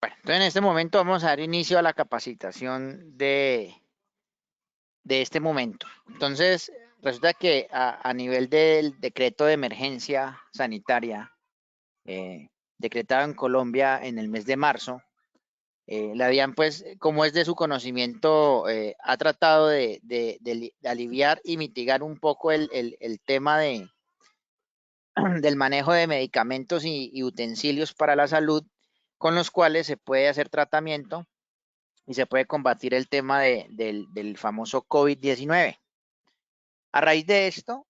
Bueno, entonces en este momento vamos a dar inicio a la capacitación de este momento. Entonces, resulta que a nivel del decreto de emergencia sanitaria decretado en Colombia en el mes de marzo, la DIAN, pues, como es de su conocimiento, ha tratado de aliviar y mitigar un poco el tema del manejo de medicamentos y utensilios para la salud, con los cuales se puede hacer tratamiento y se puede combatir el tema del famoso COVID-19. A raíz de esto,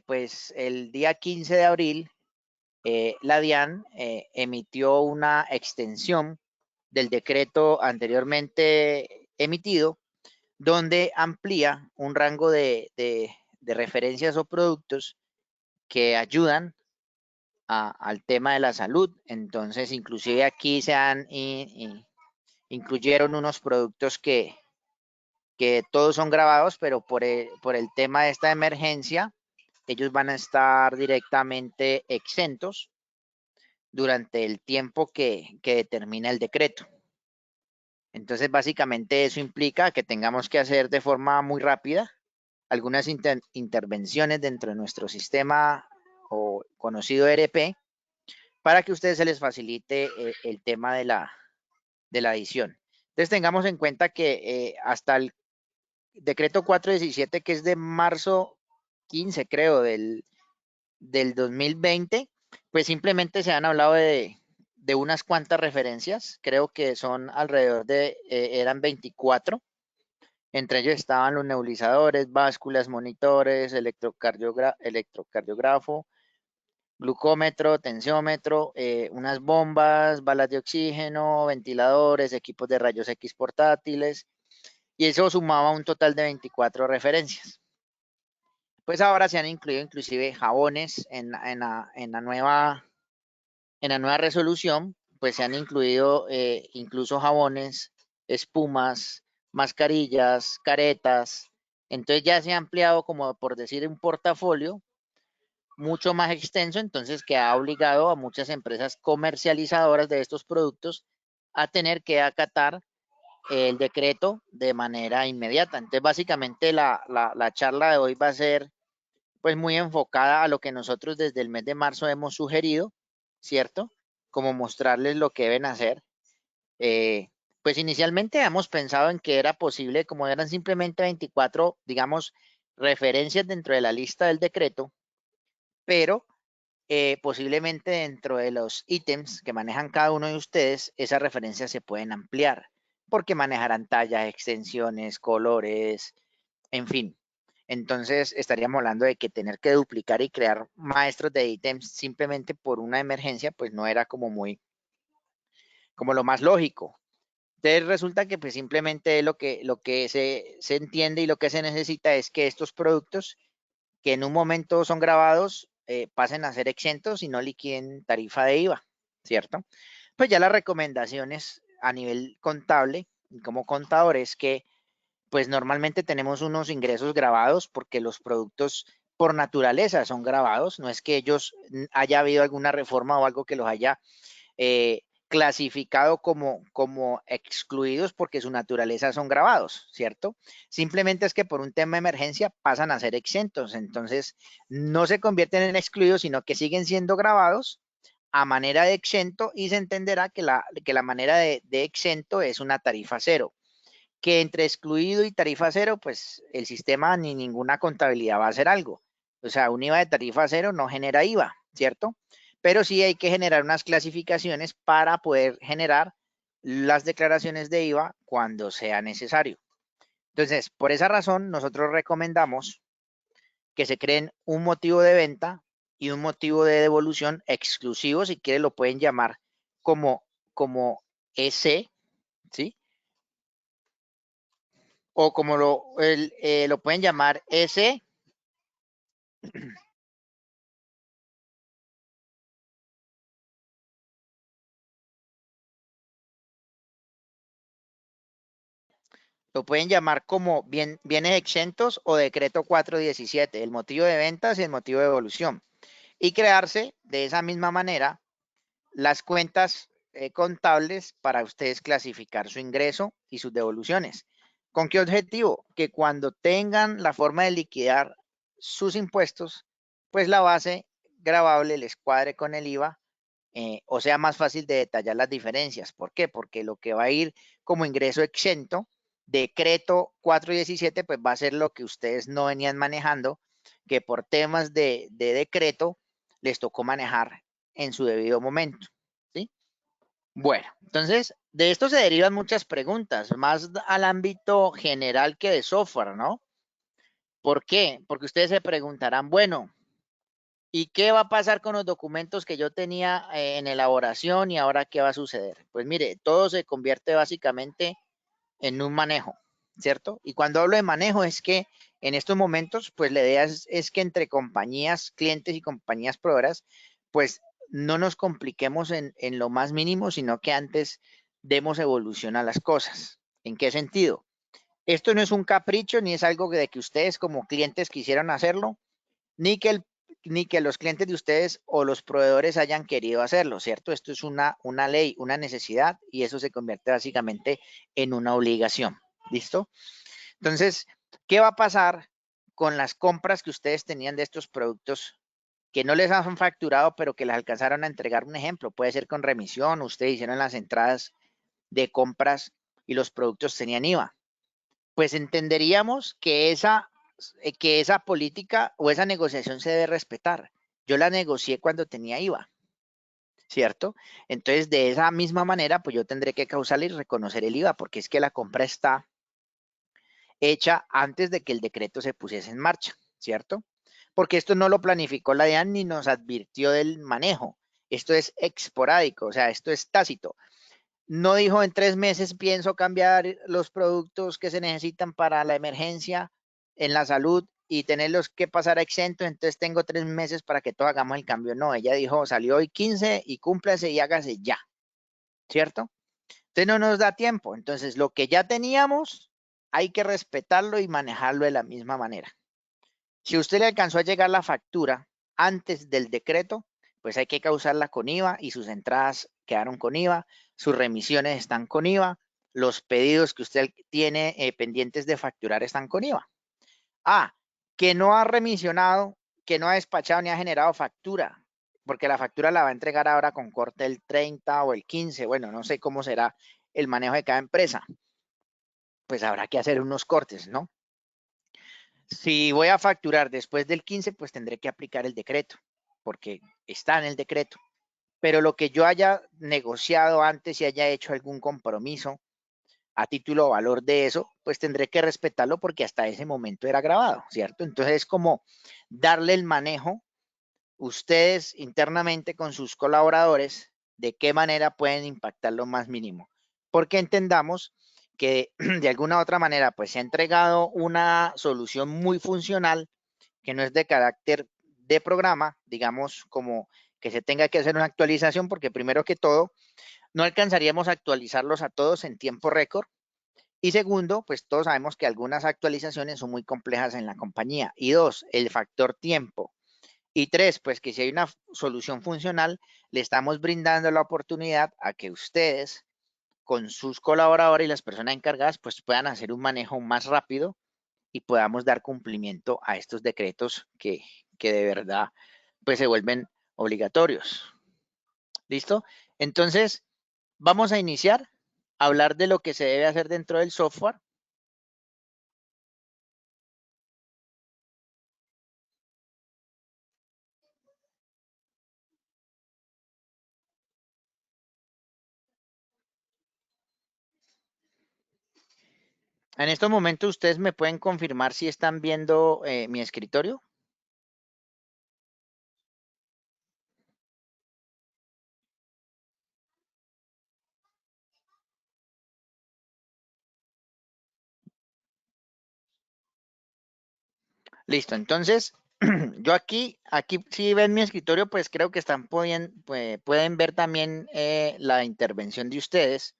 pues el día 15 de abril, la DIAN emitió una extensión del decreto anteriormente emitido, donde amplía un rango de referencias o productos que ayudan al tema de la salud. Entonces, inclusive aquí incluyeron unos productos que todos son grabados, pero por el tema de esta emergencia, ellos van a estar directamente exentos durante el tiempo que determina el decreto. Entonces, básicamente eso implica que tengamos que hacer de forma muy rápida algunas intervenciones dentro de nuestro sistema o conocido ERP para que a ustedes se les facilite el tema de la edición. Entonces, tengamos en cuenta que hasta el decreto 417, que es de marzo 15, creo, del 2020, pues simplemente se han hablado de unas cuantas referencias, creo que son alrededor eran 24, entre ellos estaban los nebulizadores, básculas, monitores, electrocardiógrafo, glucómetro, tensiómetro, unas bombas, balas de oxígeno, ventiladores, equipos de rayos X portátiles, y eso sumaba un total de 24 referencias. Pues ahora se han incluido inclusive jabones en la nueva resolución, pues se han incluido incluso jabones, espumas, mascarillas, caretas. Entonces ya se ha ampliado, como por decir, un portafolio mucho más extenso, entonces que ha obligado a muchas empresas comercializadoras de estos productos a tener que acatar el decreto de manera inmediata. Entonces, básicamente la charla de hoy va a ser pues muy enfocada a lo que nosotros desde el mes de marzo hemos sugerido, ¿cierto? Como mostrarles lo que deben hacer. Pues inicialmente hemos pensado en que era posible, como eran simplemente 24, digamos, referencias dentro de la lista del decreto, pero posiblemente dentro de los ítems que manejan cada uno de ustedes, esas referencias se pueden ampliar, porque manejarán tallas, extensiones, colores, en fin. Entonces estaríamos hablando de que tener que duplicar y crear maestros de ítems simplemente por una emergencia, pues no era como lo más lógico. Entonces resulta que pues simplemente lo que se entiende y lo que se necesita es que estos productos que en un momento son grabados pasen a ser exentos y no liquiden tarifa de IVA, ¿cierto? Pues ya las recomendaciones a nivel contable y como contador es que pues normalmente tenemos unos ingresos grabados porque los productos por naturaleza son grabados, no es que ellos haya habido alguna reforma o algo que los haya clasificado como excluidos porque su naturaleza son grabados, ¿cierto? Simplemente es que por un tema de emergencia pasan a ser exentos, entonces no se convierten en excluidos, sino que siguen siendo grabados a manera de exento y se entenderá que la manera de exento es una tarifa cero, que entre excluido y tarifa cero, pues el sistema ni ninguna contabilidad va a hacer algo. O sea, un IVA de tarifa cero no genera IVA, ¿cierto? Pero sí hay que generar unas clasificaciones para poder generar las declaraciones de IVA cuando sea necesario. Entonces, por esa razón, nosotros recomendamos que se creen un motivo de venta y un motivo de devolución exclusivo, si quieren lo pueden llamar como EC, ¿sí? O como lo pueden llamar S, lo pueden llamar como bienes exentos o decreto 417, el motivo de ventas y el motivo de devolución. Y crearse de esa misma manera las cuentas contables para ustedes clasificar su ingreso y sus devoluciones. ¿Con qué objetivo? Que cuando tengan la forma de liquidar sus impuestos, pues la base gravable les cuadre con el IVA, o sea más fácil de detallar las diferencias. ¿Por qué? Porque lo que va a ir como ingreso exento, decreto 417, pues va a ser lo que ustedes no venían manejando, que por temas de decreto les tocó manejar en su debido momento. ¿Sí? Bueno, entonces de esto se derivan muchas preguntas, más al ámbito general que de software, ¿no? ¿Por qué? Porque ustedes se preguntarán, bueno, ¿y qué va a pasar con los documentos que yo tenía en elaboración y ahora qué va a suceder? Pues mire, todo se convierte básicamente en un manejo, ¿cierto? Y cuando hablo de manejo es que en estos momentos, pues la idea es que entre compañías, clientes y compañías proveedoras, pues no nos compliquemos en lo más mínimo, sino que antes demos evolución a las cosas. ¿En qué sentido? Esto no es un capricho ni es algo de que ustedes como clientes quisieran hacerlo, ni que, ni que los clientes de ustedes o los proveedores hayan querido hacerlo, ¿cierto? Esto es una ley, una necesidad y eso se convierte básicamente en una obligación. ¿Listo? Entonces, ¿qué va a pasar con las compras que ustedes tenían de estos productos que no les han facturado, pero que les alcanzaron a entregar? Un ejemplo, puede ser con remisión, ustedes hicieron las entradas de compras y los productos tenían IVA. Pues entenderíamos que esa política o esa negociación se debe respetar. Yo la negocié cuando tenía IVA, ¿cierto? Entonces, de esa misma manera, pues yo tendré que causar y reconocer el IVA, porque es que la compra está hecha antes de que el decreto se pusiese en marcha, ¿cierto? Porque esto no lo planificó la DIAN ni nos advirtió del manejo. Esto es esporádico, o sea, esto es tácito. No dijo en 3 meses pienso cambiar los productos que se necesitan para la emergencia en la salud y tenerlos que pasar a exento, entonces tengo 3 meses para que todos hagamos el cambio. No, ella dijo, salió hoy 15 y cúmplase y hágase ya, ¿cierto? Entonces no nos da tiempo. Entonces lo que ya teníamos hay que respetarlo y manejarlo de la misma manera. Si a usted le alcanzó a llegar la factura antes del decreto, pues hay que causarla con IVA y sus entradas quedaron con IVA, sus remisiones están con IVA, los pedidos que usted tiene pendientes de facturar están con IVA. Ah, que no ha remisionado, que no ha despachado ni ha generado factura, porque la factura la va a entregar ahora con corte el 30 o el 15, bueno, no sé cómo será el manejo de cada empresa, pues habrá que hacer unos cortes, ¿no? Si voy a facturar después del 15, pues tendré que aplicar el decreto, porque está en el decreto. Pero lo que yo haya negociado antes y haya hecho algún compromiso a título o valor de eso, pues tendré que respetarlo porque hasta ese momento era grabado, ¿cierto? Entonces es como darle el manejo ustedes internamente con sus colaboradores de qué manera pueden impactar lo más mínimo. Porque entendamos que de alguna u otra manera pues se ha entregado una solución muy funcional que no es de carácter de programa, digamos como que se tenga que hacer una actualización porque primero que todo no alcanzaríamos a actualizarlos a todos en tiempo récord y segundo, pues todos sabemos que algunas actualizaciones son muy complejas en la compañía y dos, el factor tiempo y tres, pues que si hay una solución funcional, le estamos brindando la oportunidad a que ustedes con sus colaboradores y las personas encargadas pues puedan hacer un manejo más rápido y podamos dar cumplimiento a estos decretos que de verdad pues se vuelven obligatorios. ¿Listo? Entonces, vamos a iniciar a hablar de lo que se debe hacer dentro del software. En estos momentos ustedes me pueden confirmar si están viendo mi escritorio. Listo, entonces yo aquí si ven mi escritorio, pues creo que pueden ver también la intervención de ustedes.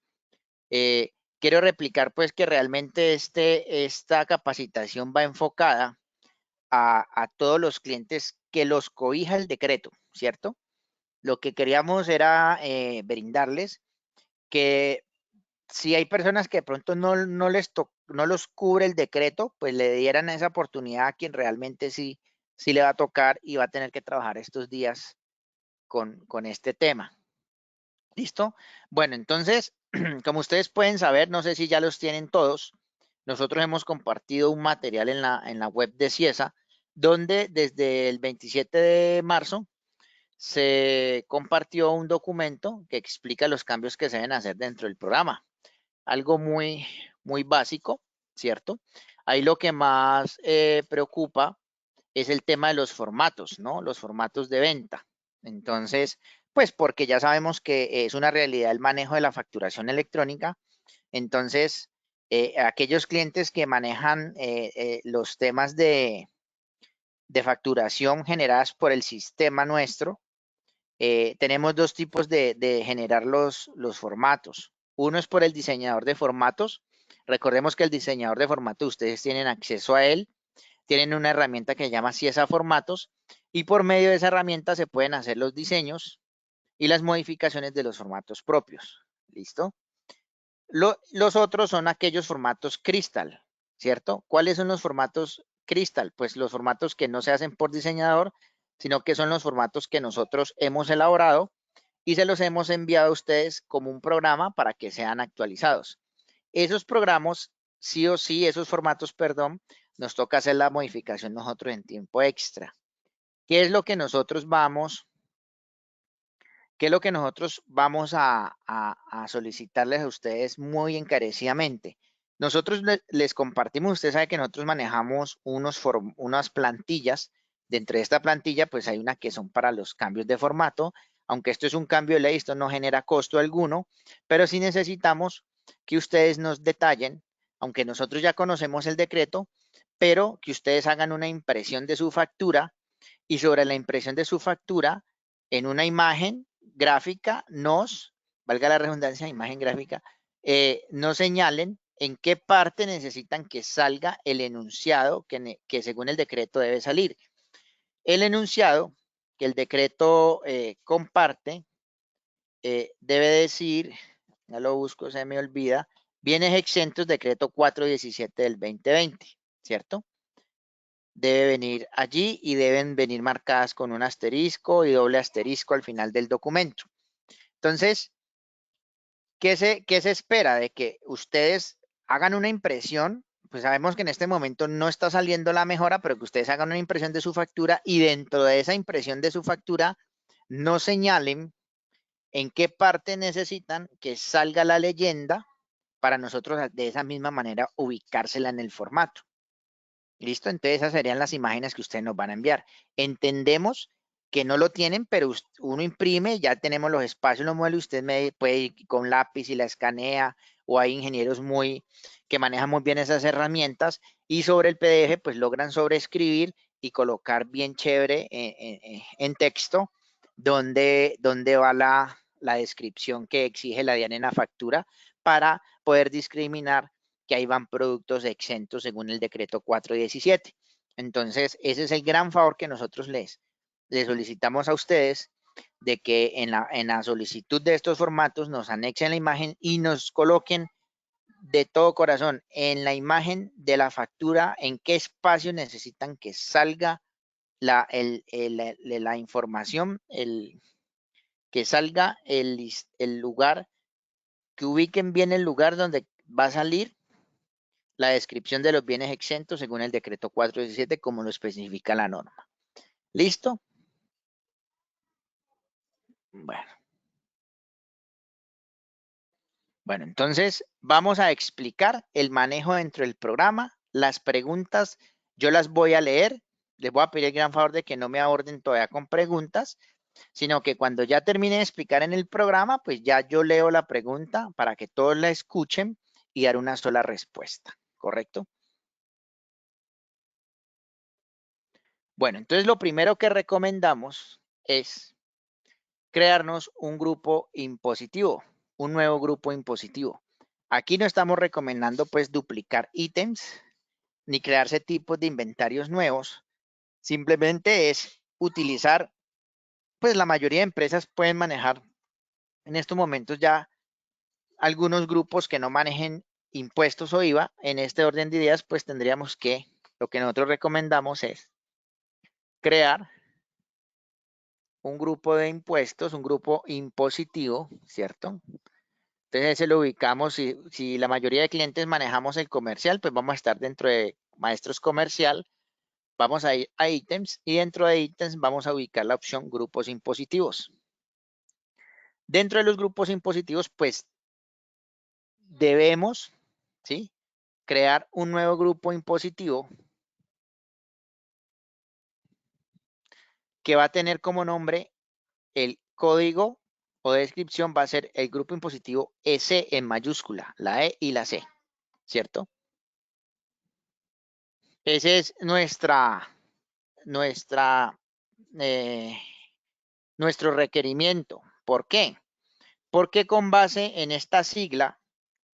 Quiero replicar pues que realmente esta capacitación va enfocada a todos los clientes que los cobija el decreto, ¿cierto? lo que queríamos era brindarles que si hay personas que de pronto no los cubre el decreto, pues le dieran esa oportunidad a quien realmente sí le va a tocar y va a tener que trabajar estos días con este tema. ¿Listo? Bueno, entonces, como ustedes pueden saber, no sé si ya los tienen todos, nosotros hemos compartido un material en la web de CIESA, donde desde el 27 de marzo se compartió un documento que explica los cambios que se deben hacer dentro del programa. Algo muy básico, ¿cierto? Ahí lo que más preocupa es el tema de los formatos, ¿no? Los formatos de venta. Entonces, pues porque ya sabemos que es una realidad el manejo de la facturación electrónica. Entonces, aquellos clientes que manejan los temas de facturación generadas por el sistema nuestro, tenemos dos tipos de generar los formatos. Uno es por el diseñador de formatos. Recordemos que el diseñador de formatos, ustedes tienen acceso a él, tienen una herramienta que se llama CIESA Formatos y por medio de esa herramienta se pueden hacer los diseños y las modificaciones de los formatos propios. ¿Listo? Los otros son aquellos formatos Crystal, ¿cierto? ¿Cuáles son los formatos Crystal? Pues los formatos que no se hacen por diseñador, sino que son los formatos que nosotros hemos elaborado y se los hemos enviado a ustedes como un programa para que sean actualizados. Esos programas, sí o sí, esos formatos, perdón, nos toca hacer la modificación nosotros en tiempo extra. ¿Qué es lo que nosotros vamos a solicitarles a ustedes muy encarecidamente? Nosotros les compartimos, usted sabe que nosotros manejamos unas plantillas. Dentro de esta plantilla, pues hay una que son para los cambios de formato. Aunque esto es un cambio de ley, esto no genera costo alguno, pero sí necesitamos que ustedes nos detallen, aunque nosotros ya conocemos el decreto, pero que ustedes hagan una impresión de su factura y sobre la impresión de su factura en una imagen gráfica valga la redundancia, imagen gráfica, nos señalen en qué parte necesitan que salga el enunciado que según el decreto debe salir. El enunciado que el decreto comparte debe decir, ya lo busco, se me olvida, bienes exentos, decreto 417 del 2020, ¿cierto? Debe venir allí y deben venir marcadas con un asterisco y doble asterisco al final del documento. Entonces, ¿qué se espera? De que ustedes hagan una impresión, pues sabemos que en este momento no está saliendo la mejora, pero que ustedes hagan una impresión de su factura y dentro de esa impresión de su factura no señalen en qué parte necesitan que salga la leyenda para nosotros de esa misma manera ubicársela en el formato. ¿Listo? Entonces esas serían las imágenes que ustedes nos van a enviar. Entendemos que no lo tienen, pero uno imprime, ya tenemos los espacios, los modelos, usted puede ir con lápiz y la escanea, o hay ingenieros que manejan muy bien esas herramientas y sobre el PDF pues logran sobreescribir y colocar bien chévere en texto donde va la descripción que exige la DIAN en la factura para poder discriminar que ahí van productos exentos según el decreto 417. Entonces, ese es el gran favor que nosotros les solicitamos a ustedes, de que en la solicitud de estos formatos nos anexen la imagen y nos coloquen de todo corazón en la imagen de la factura en qué espacio necesitan que salga la información, que salga el lugar, que ubiquen bien el lugar donde va a salir la descripción de los bienes exentos según el decreto 417 como lo especifica la norma. ¿Listo? Bueno, entonces vamos a explicar el manejo dentro del programa. Las preguntas yo las voy a leer. Les voy a pedir el gran favor de que no me aborden todavía con preguntas, sino que cuando ya termine de explicar en el programa, pues ya yo leo la pregunta para que todos la escuchen y dar una sola respuesta. ¿Correcto? Bueno, entonces lo primero que recomendamos es crearnos un grupo impositivo, un nuevo grupo impositivo. Aquí no estamos recomendando pues duplicar ítems ni crearse tipos de inventarios nuevos. Simplemente es utilizar pues la mayoría de empresas pueden manejar en estos momentos ya algunos grupos que no manejen impuestos o IVA. En este orden de ideas, pues tendríamos que, lo que nosotros recomendamos es crear un grupo de impuestos, un grupo impositivo, ¿cierto? Entonces ese lo ubicamos, si la mayoría de clientes manejamos el comercial, pues vamos a estar dentro de maestros comercial, vamos a ir a ítems y dentro de ítems vamos a ubicar la opción grupos impositivos. Dentro de los grupos impositivos, pues debemos, ¿sí?, crear un nuevo grupo impositivo que va a tener como nombre el código o descripción va a ser el grupo impositivo EC en mayúscula, la E y la C, ¿cierto? Ese es nuestra, eh, nuestro requerimiento. ¿Por qué? Porque con base en esta sigla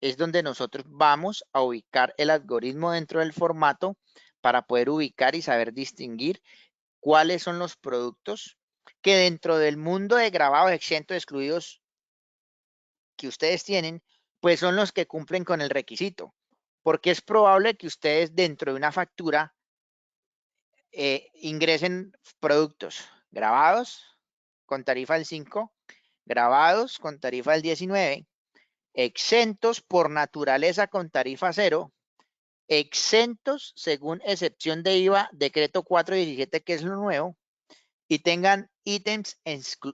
es donde nosotros vamos a ubicar el algoritmo dentro del formato para poder ubicar y saber distinguir cuáles son los productos que dentro del mundo de grabados exentos excluidos que ustedes tienen, pues son los que cumplen con el requisito. Porque es probable que ustedes dentro de una factura ingresen productos grabados con tarifa del 5, grabados con tarifa del 19, exentos por naturaleza con tarifa 0, exentos según excepción de IVA, decreto 417, que es lo nuevo, y tengan ítems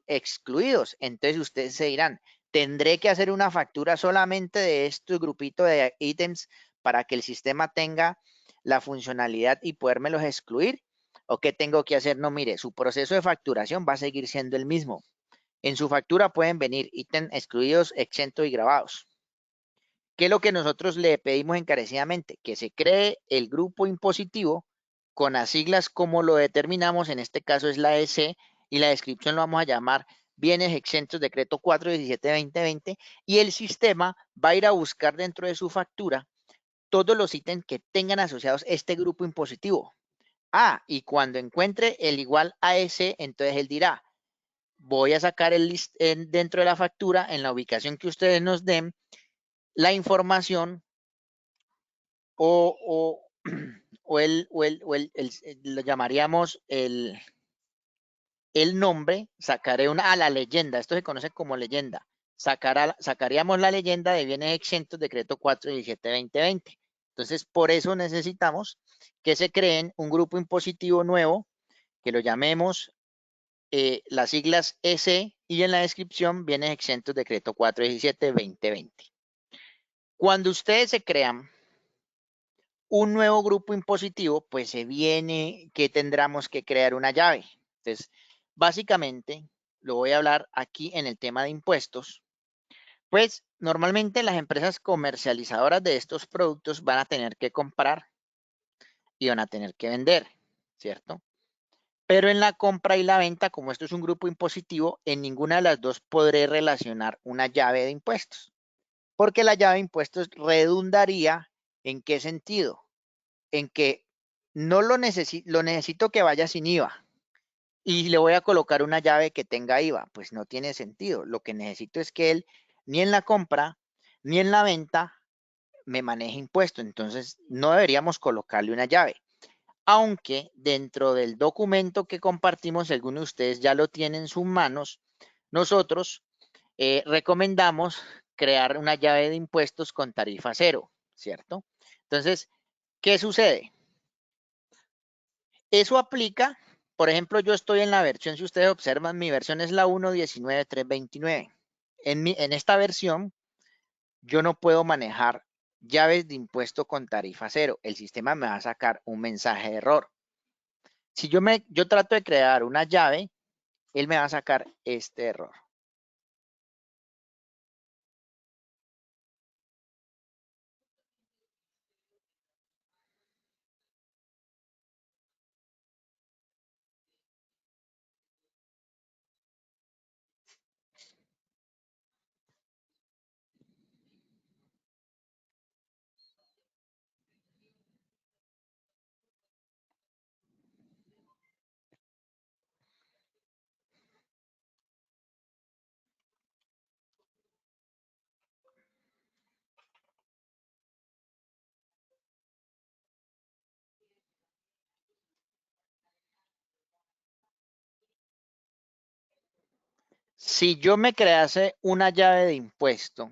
excluidos. Entonces ustedes se dirán, tendré que hacer una factura solamente de este grupito de ítems para que el sistema tenga la funcionalidad y podérmelos excluir. ¿O qué tengo que hacer? No, mire, su proceso de facturación va a seguir siendo el mismo. En su factura pueden venir ítems excluidos, exentos y grabados. ¿Qué es lo que nosotros le pedimos encarecidamente? Que se cree el grupo impositivo con las siglas como lo determinamos, en este caso es la EC, y la descripción lo vamos a llamar bienes exentos, decreto 417-2020, y el sistema va a ir a buscar dentro de su factura todos los ítems que tengan asociados este grupo impositivo. Ah, y cuando encuentre el igual a ese, entonces él dirá, voy a sacar dentro de la factura, en la ubicación que ustedes nos den, la información o, o, lo llamaríamos el nombre, sacaré la leyenda, esto se conoce como leyenda, sacaríamos la leyenda de bienes exentos, decreto 417-2020. Entonces, por eso necesitamos que se creen un grupo impositivo nuevo, que lo llamemos las siglas EC, y en la descripción bienes exentos, decreto 417-2020. Cuando ustedes se crean un nuevo grupo impositivo, pues se viene que tendremos que crear una llave. Entonces, básicamente, lo voy a hablar aquí en el tema de impuestos, pues normalmente las empresas comercializadoras de estos productos van a tener que comprar y van a tener que vender, ¿cierto? Pero en la compra y la venta, como esto es un grupo impositivo, en ninguna de las dos podré relacionar una llave de impuestos, porque la llave de impuestos redundaría ¿en qué sentido? En que no lo necesito que vaya sin IVA y le voy a colocar una llave que tenga IVA, pues no tiene sentido. Lo que necesito es que él ni en la compra ni en la venta me maneje impuesto, entonces no deberíamos colocarle una llave. Aunque dentro del documento que compartimos, algunos de ustedes ya lo tienen en sus manos, nosotros recomendamos crear una llave de impuestos con tarifa 0, ¿cierto? Entonces, ¿qué sucede? Eso aplica, por ejemplo, yo estoy en la versión, si ustedes observan, mi versión es la 1.19.329. En esta versión, yo no puedo manejar llaves de impuesto con tarifa 0. El sistema me va a sacar un mensaje de error. Si yo trato de crear una llave, él me va a sacar este error. Si yo me crease una llave de impuesto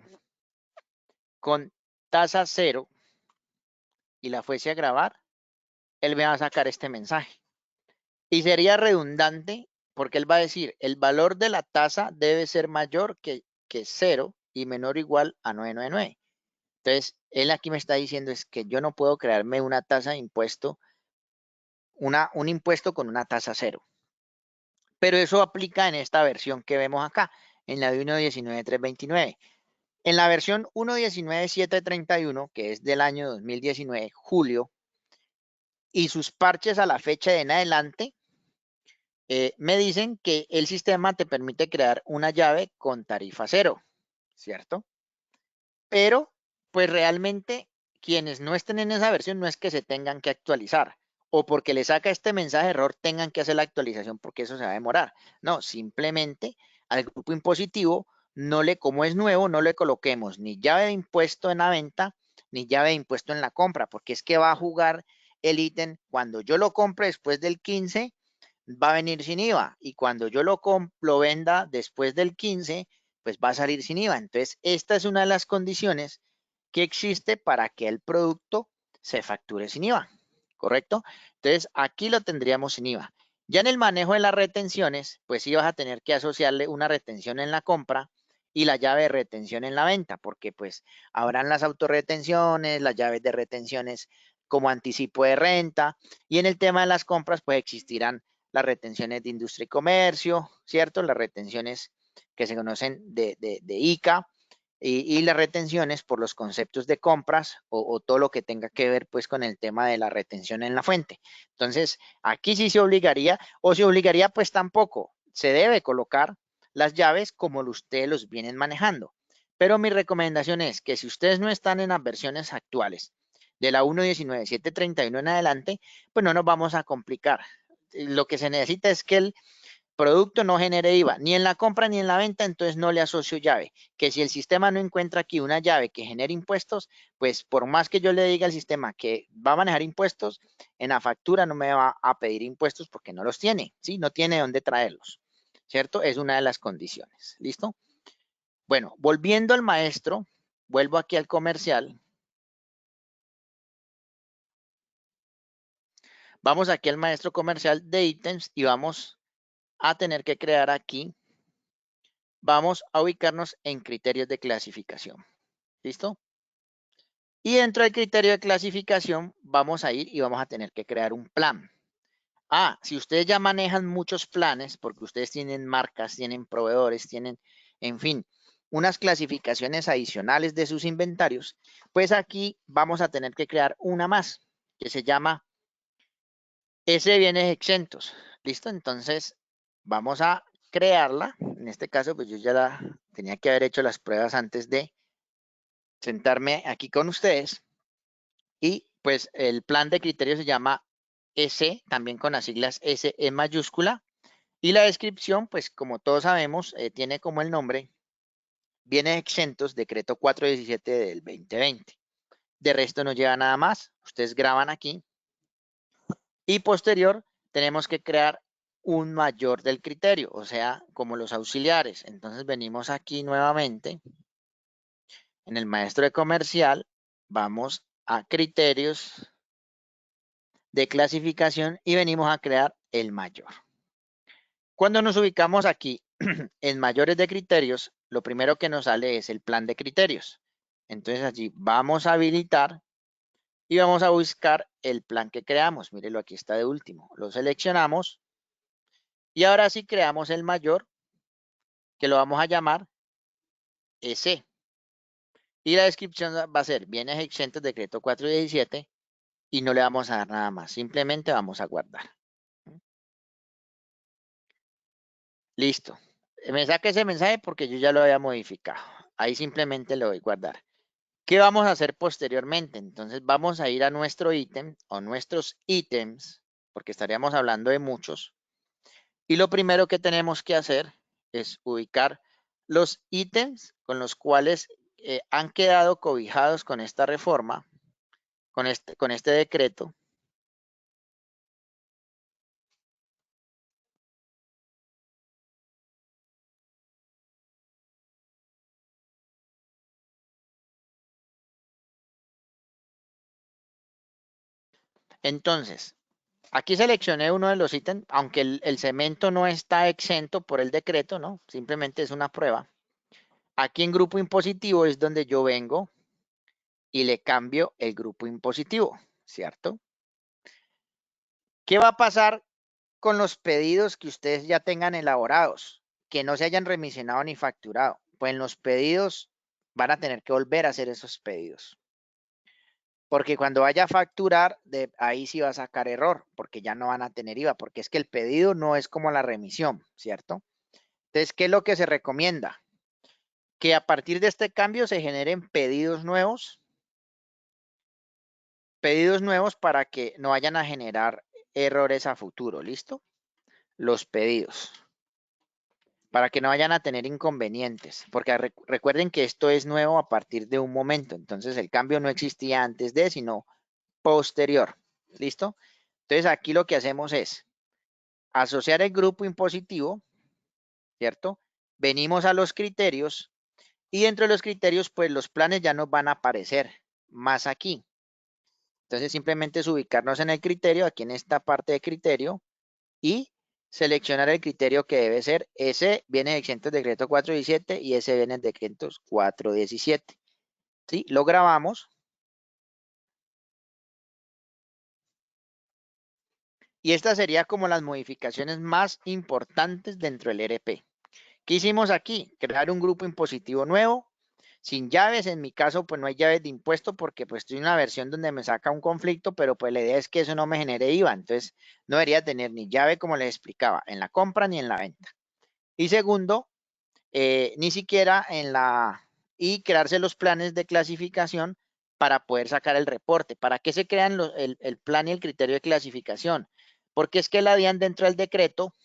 con tasa cero y la fuese a grabar, él me va a sacar este mensaje. Y sería redundante porque él va a decir, el valor de la tasa debe ser mayor que 0 y menor o igual a 999. Entonces, él aquí me está diciendo es que yo no puedo crearme una tasa de impuesto, un impuesto con una tasa cero. Pero eso aplica en esta versión que vemos acá, en la de 1.19.329. En la versión 1.19.731, que es del año 2019, julio, y sus parches a la fecha de en adelante, me dicen que el sistema te permite crear una llave con tarifa cero, ¿cierto? Pero, pues realmente, quienes no estén en esa versión no es que se tengan que actualizar o porque le saca este mensaje de error tengan que hacer la actualización porque eso se va a demorar. No, simplemente al grupo impositivo, como es nuevo, no le coloquemos ni llave de impuesto en la venta ni llave de impuesto en la compra, porque es que va a jugar el ítem cuando yo lo compre después del 15 va a venir sin IVA y cuando yo lo venda después del 15, pues va a salir sin IVA. Entonces, esta es una de las condiciones que existe para que el producto se facture sin IVA, ¿correcto? Entonces, aquí lo tendríamos sin IVA. Ya en el manejo de las retenciones, pues sí vas a tener que asociarle una retención en la compra y la llave de retención en la venta, porque pues habrán las autorretenciones, las llaves de retenciones como anticipo de renta, y en el tema de las compras, pues existirán las retenciones de industria y comercio, ¿cierto? Las retenciones que se conocen de ICA y las retenciones por los conceptos de compras o todo lo que tenga que ver pues con el tema de la retención en la fuente. Entonces, aquí sí se obligaría o se obligaría pues tampoco. Se debe colocar las llaves como ustedes los vienen manejando. Pero mi recomendación es que si ustedes no están en las versiones actuales de la 1.19.731 en adelante, pues no nos vamos a complicar. Lo que se necesita es que el producto no genere IVA, ni en la compra ni en la venta, entonces no le asocio llave. Que si el sistema no encuentra aquí una llave que genere impuestos, pues por más que yo le diga al sistema que va a manejar impuestos, en la factura no me va a pedir impuestos porque no los tiene, ¿sí? No tiene dónde traerlos, ¿cierto? Es una de las condiciones, ¿listo? Bueno, volviendo al maestro, vuelvo aquí al comercial. Vamos aquí al maestro comercial de ítems y vamos a tener que crear aquí, vamos a ubicarnos en criterios de clasificación. ¿Listo? Y dentro del criterio de clasificación vamos a ir y vamos a tener que crear un plan. Si ustedes ya manejan muchos planes, porque ustedes tienen marcas, tienen proveedores, tienen, en fin, unas clasificaciones adicionales de sus inventarios, pues aquí vamos a tener que crear una más, que se llama S de bienes exentos. ¿Listo? Entonces, vamos a crearla. En este caso, pues yo ya tenía que haber hecho las pruebas antes de sentarme aquí con ustedes. Y pues el plan de criterios se llama S, también con las siglas S en mayúscula. Y la descripción, pues como todos sabemos, tiene como el nombre, bienes exentos, decreto 417 del 2020. De resto no lleva nada más. Ustedes graban aquí. Y posterior, tenemos que crear un mayor del criterio, o sea, como los auxiliares. Entonces venimos aquí nuevamente. En el maestro de comercial, vamos a criterios de clasificación y venimos a crear el mayor. Cuando nos ubicamos aquí en mayores de criterios, lo primero que nos sale es el plan de criterios. Entonces allí vamos a habilitar y vamos a buscar el plan que creamos. Mírelo, aquí está de último. Lo seleccionamos y ahora sí creamos el mayor, que lo vamos a llamar EC. Y la descripción va a ser bienes exentos decreto 417 y no le vamos a dar nada más. Simplemente vamos a guardar. Listo. Me saca ese mensaje porque yo ya lo había modificado. Ahí simplemente le doy guardar. ¿Qué vamos a hacer posteriormente? Entonces vamos a ir a nuestro ítem o nuestros ítems, porque estaríamos hablando de muchos. Y lo primero que tenemos que hacer es ubicar los ítems con los cuales han quedado cobijados con esta reforma, con este decreto. Entonces, aquí seleccioné uno de los ítems, aunque el cemento no está exento por el decreto, ¿no? Simplemente es una prueba. Aquí en grupo impositivo es donde yo vengo y le cambio el grupo impositivo, ¿cierto? ¿Qué va a pasar con los pedidos que ustedes ya tengan elaborados, que no se hayan remisionado ni facturado? Pues en los pedidos van a tener que volver a hacer esos pedidos. Porque cuando vaya a facturar, ahí sí va a sacar error, porque ya no van a tener IVA, porque es que el pedido no es como la remisión, ¿cierto? Entonces, ¿qué es lo que se recomienda? Que a partir de este cambio se generen pedidos nuevos para que no vayan a generar errores a futuro, ¿listo? Los pedidos, para que no vayan a tener inconvenientes, porque recuerden que esto es nuevo a partir de un momento, entonces el cambio no existía antes de, sino posterior, ¿listo? Entonces aquí lo que hacemos es asociar el grupo impositivo, ¿cierto? Venimos a los criterios y dentro de los criterios, pues los planes ya nos van a aparecer más aquí. Entonces simplemente es ubicarnos en el criterio, aquí en esta parte de criterio y seleccionar el criterio que debe ser. Ese viene en exentos decreto 417 y ese viene en decretos 417. ¿Sí? Lo grabamos. Y esta sería como las modificaciones más importantes dentro del ERP. ¿Qué hicimos aquí? Crear un grupo impositivo nuevo, sin llaves. En mi caso, pues no hay llaves de impuesto porque pues estoy en una versión donde me saca un conflicto, pero pues la idea es que eso no me genere IVA. Entonces, no debería tener ni llave, como les explicaba, en la compra ni en la venta. Y segundo, ni siquiera en la... y crearse los planes de clasificación para poder sacar el reporte. ¿Para qué se crean el plan y el criterio de clasificación? Porque es que la DIAN dentro del decreto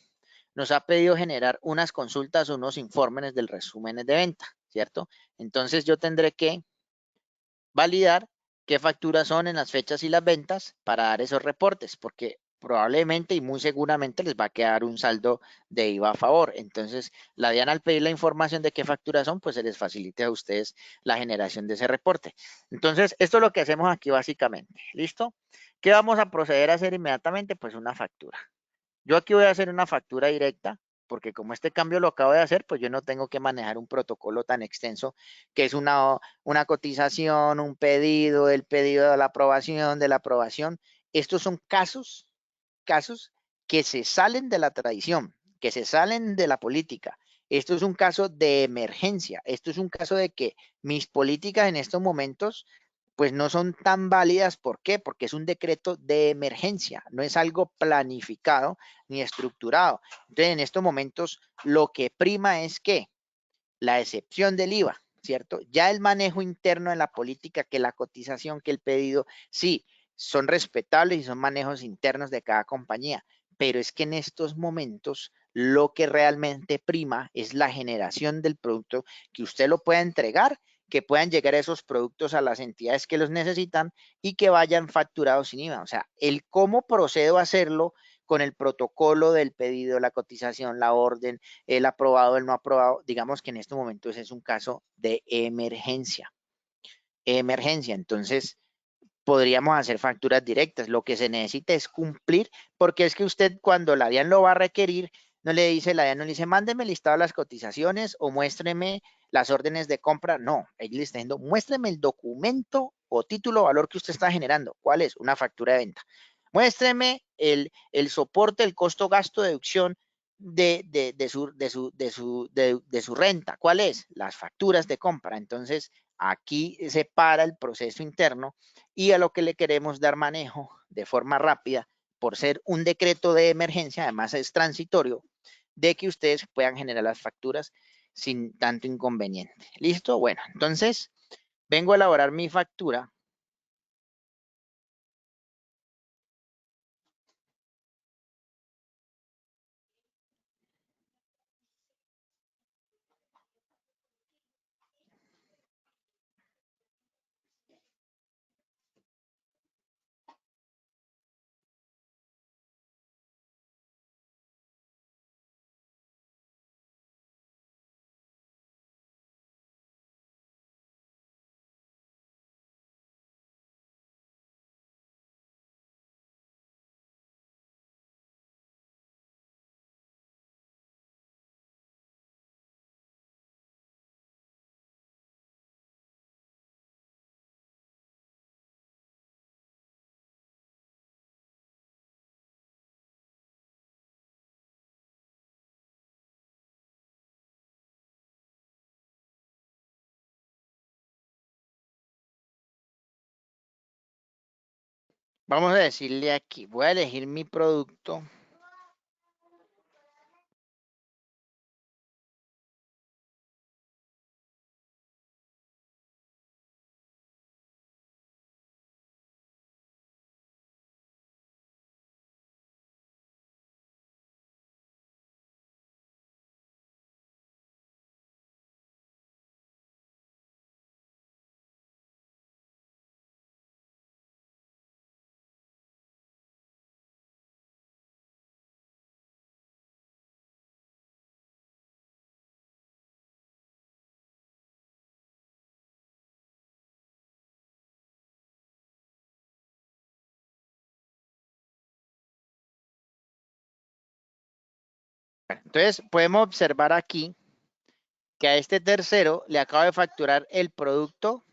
nos ha pedido generar unas consultas, unos informes del resúmenes de venta, ¿cierto? Entonces yo tendré que validar qué facturas son en las fechas y las ventas para dar esos reportes, porque probablemente y muy seguramente les va a quedar un saldo de IVA a favor. Entonces, la DIAN al pedir la información de qué facturas son, pues se les facilite a ustedes la generación de ese reporte. Entonces, esto es lo que hacemos aquí básicamente. ¿Listo? ¿Qué vamos a proceder a hacer inmediatamente? Pues una factura. Yo aquí voy a hacer una factura directa, porque como este cambio lo acabo de hacer, pues yo no tengo que manejar un protocolo tan extenso, que es una cotización, un pedido, el pedido de la aprobación. Estos son casos que se salen de la tradición, que se salen de la política. Esto es un caso de emergencia. Esto es un caso de que mis políticas en estos momentos pues no son tan válidas. ¿Por qué? Porque es un decreto de emergencia, no es algo planificado ni estructurado. Entonces, en estos momentos, lo que prima es que la excepción del IVA, ¿cierto? Ya el manejo interno de la política, que la cotización, que el pedido, sí, son respetables y son manejos internos de cada compañía, pero es que en estos momentos lo que realmente prima es la generación del producto, que usted lo pueda entregar, que puedan llegar esos productos a las entidades que los necesitan y que vayan facturados sin IVA. O sea, el cómo procedo a hacerlo con el protocolo del pedido, la cotización, la orden, el aprobado, el no aprobado, digamos que en estos momentos es un caso de emergencia. Emergencia. Entonces, podríamos hacer facturas directas. Lo que se necesita es cumplir, porque es que usted cuando la DIAN lo va a requerir, no le dice, la DIAN no le dice, mándeme listado las cotizaciones o muéstreme las órdenes de compra. No, ella le está diciendo, muéstreme el documento o título o valor que usted está generando. ¿Cuál es? Una factura de venta. Muéstreme el soporte, el costo, gasto, deducción de su renta. ¿Cuál es? Las facturas de compra. Entonces, aquí se para el proceso interno y a lo que le queremos dar manejo de forma rápida, por ser un decreto de emergencia, además es transitorio, de que ustedes puedan generar las facturas sin tanto inconveniente. ¿Listo? Bueno, entonces vengo a elaborar mi factura. Vamos a decirle aquí, voy a elegir mi producto. Entonces, podemos observar aquí que a este tercero le acabo de facturar el producto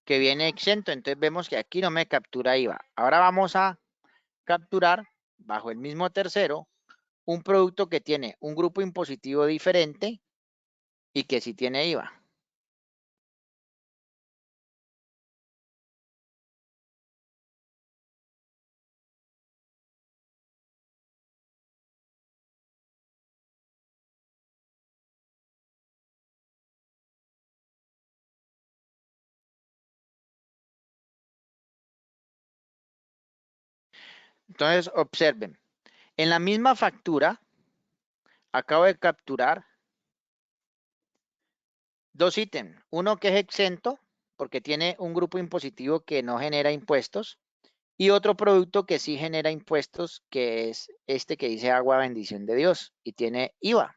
que viene exento. Entonces, vemos que aquí no me captura IVA. Ahora vamos a capturar, bajo el mismo tercero, un producto que tiene un grupo impositivo diferente y que sí tiene IVA. Entonces, observen, en la misma factura acabo de capturar dos ítems. Uno que es exento, porque tiene un grupo impositivo que no genera impuestos, y otro producto que sí genera impuestos, que es este que dice agua bendición de Dios, y tiene IVA.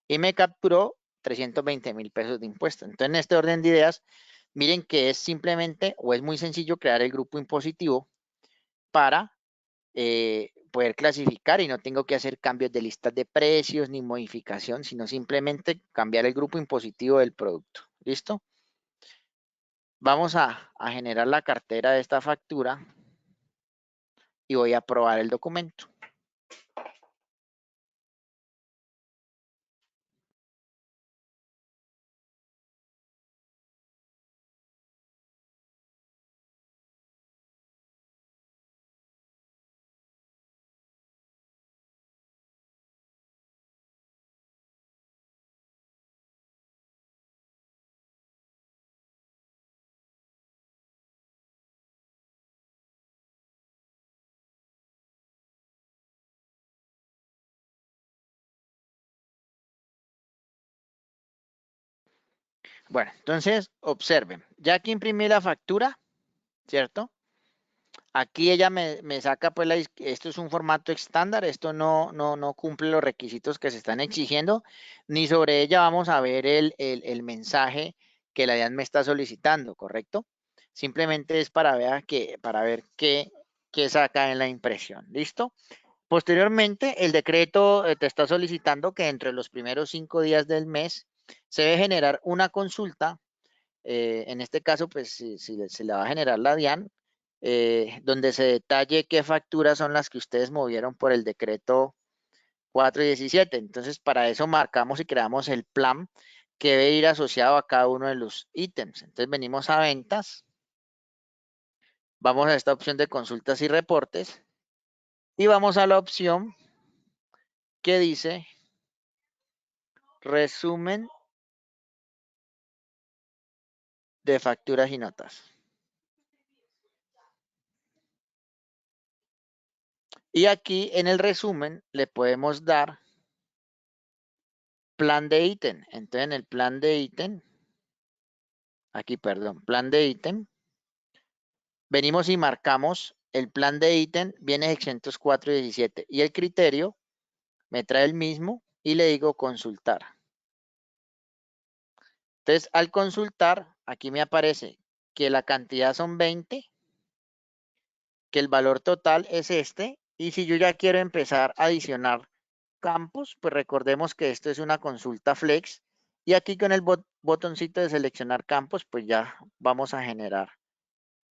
Y me capturó 320.000 pesos de impuestos. Entonces, en este orden de ideas, miren que es simplemente, o es muy sencillo crear el grupo impositivo para poder clasificar y no tengo que hacer cambios de listas de precios ni modificación, sino simplemente cambiar el grupo impositivo del producto. ¿Listo? Vamos a generar la cartera de esta factura y voy a aprobar el documento. Bueno, entonces observen, ya que imprimí la factura, ¿cierto? Aquí ella me saca, pues, esto es un formato estándar, esto no cumple los requisitos que se están exigiendo, ni sobre ella vamos a ver el mensaje que la DIAN me está solicitando, ¿correcto? Simplemente es para ver qué saca en la impresión, ¿listo? Posteriormente, el decreto te está solicitando que entre los primeros 5 días del mes se debe generar una consulta, en este caso, pues si se le va a generar la DIAN, donde se detalle qué facturas son las que ustedes movieron por el decreto 417. Entonces, para eso marcamos y creamos el plan que debe ir asociado a cada uno de los ítems. Entonces, venimos a ventas, vamos a esta opción de consultas y reportes y vamos a la opción que dice resumen de facturas y notas. Y aquí en el resumen le podemos dar plan de ítem. Entonces, en el plan de ítem, aquí, perdón, plan de ítem, venimos y marcamos el plan de ítem, viene exentos 417 y el criterio me trae el mismo y le digo consultar. Entonces, al consultar, aquí me aparece que la cantidad son 20, que el valor total es este, y si yo ya quiero empezar a adicionar campos, pues recordemos que esto es una consulta flex, y aquí con el botoncito de seleccionar campos, pues ya vamos a generar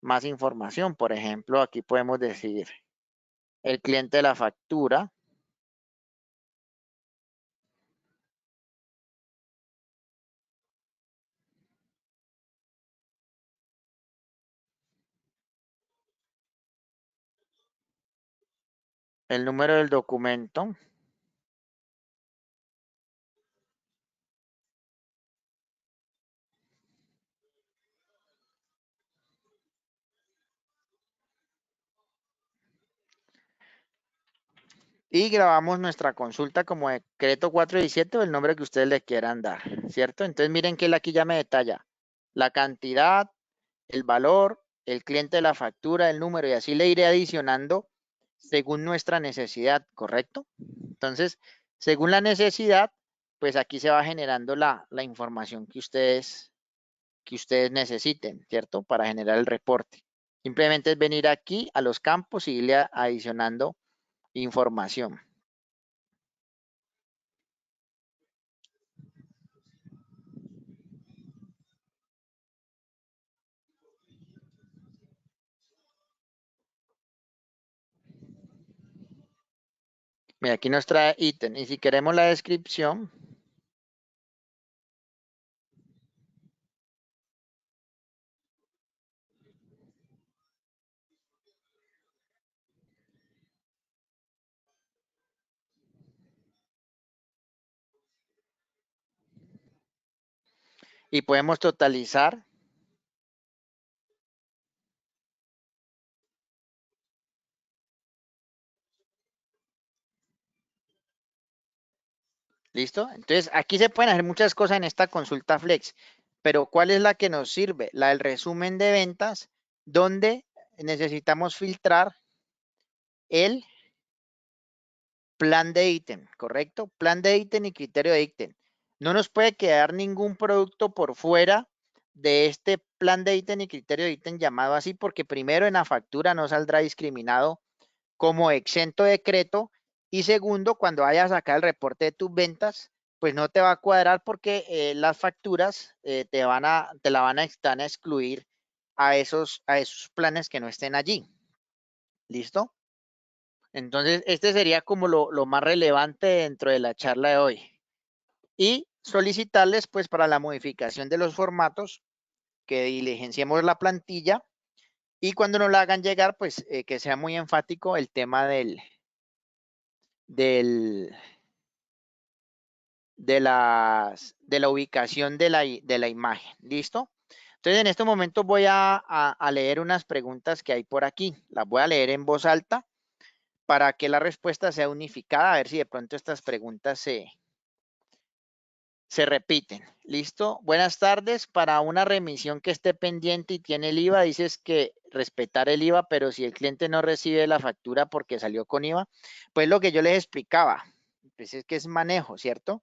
más información. Por ejemplo, aquí podemos decir el cliente de la factura, el número del documento. Y grabamos nuestra consulta como decreto 417 o el nombre que ustedes le quieran dar, ¿cierto? Entonces miren que él aquí ya me detalla la cantidad, el valor, el cliente de la factura, el número y así le iré adicionando según nuestra necesidad, ¿correcto? Entonces, según la necesidad, pues aquí se va generando la información que ustedes necesiten, ¿cierto? Para generar el reporte. Simplemente es venir aquí a los campos y irle adicionando información. Mira, aquí nos trae ítem. Y si queremos la descripción, y podemos totalizar, ¿listo? Entonces, aquí se pueden hacer muchas cosas en esta consulta Flex, pero ¿cuál es la que nos sirve? La del resumen de ventas, donde necesitamos filtrar el plan de ítem, ¿correcto? Plan de ítem y criterio de ítem. No nos puede quedar ningún producto por fuera de este plan de ítem y criterio de ítem llamado así, porque primero en la factura no saldrá discriminado como exento de decreto y segundo, cuando vayas a sacar el reporte de tus ventas, pues no te va a cuadrar porque las facturas te la van a excluir a esos planes que no estén allí. ¿Listo? Entonces, este sería como lo más relevante dentro de la charla de hoy. Y solicitarles, pues, para la modificación de los formatos, que diligenciemos la plantilla y cuando nos la hagan llegar, pues, que sea muy enfático el tema del, de la ubicación de la imagen. ¿Listo? Entonces, en este momento voy a leer unas preguntas que hay por aquí. Las voy a leer en voz alta para que la respuesta sea unificada, a ver si de pronto estas preguntas se repiten. ¿Listo? Buenas tardes. Para una remisión que esté pendiente y tiene el IVA, dices que respetar el IVA, pero si el cliente no recibe la factura porque salió con IVA, pues lo que yo les explicaba, pues es que es manejo, ¿cierto?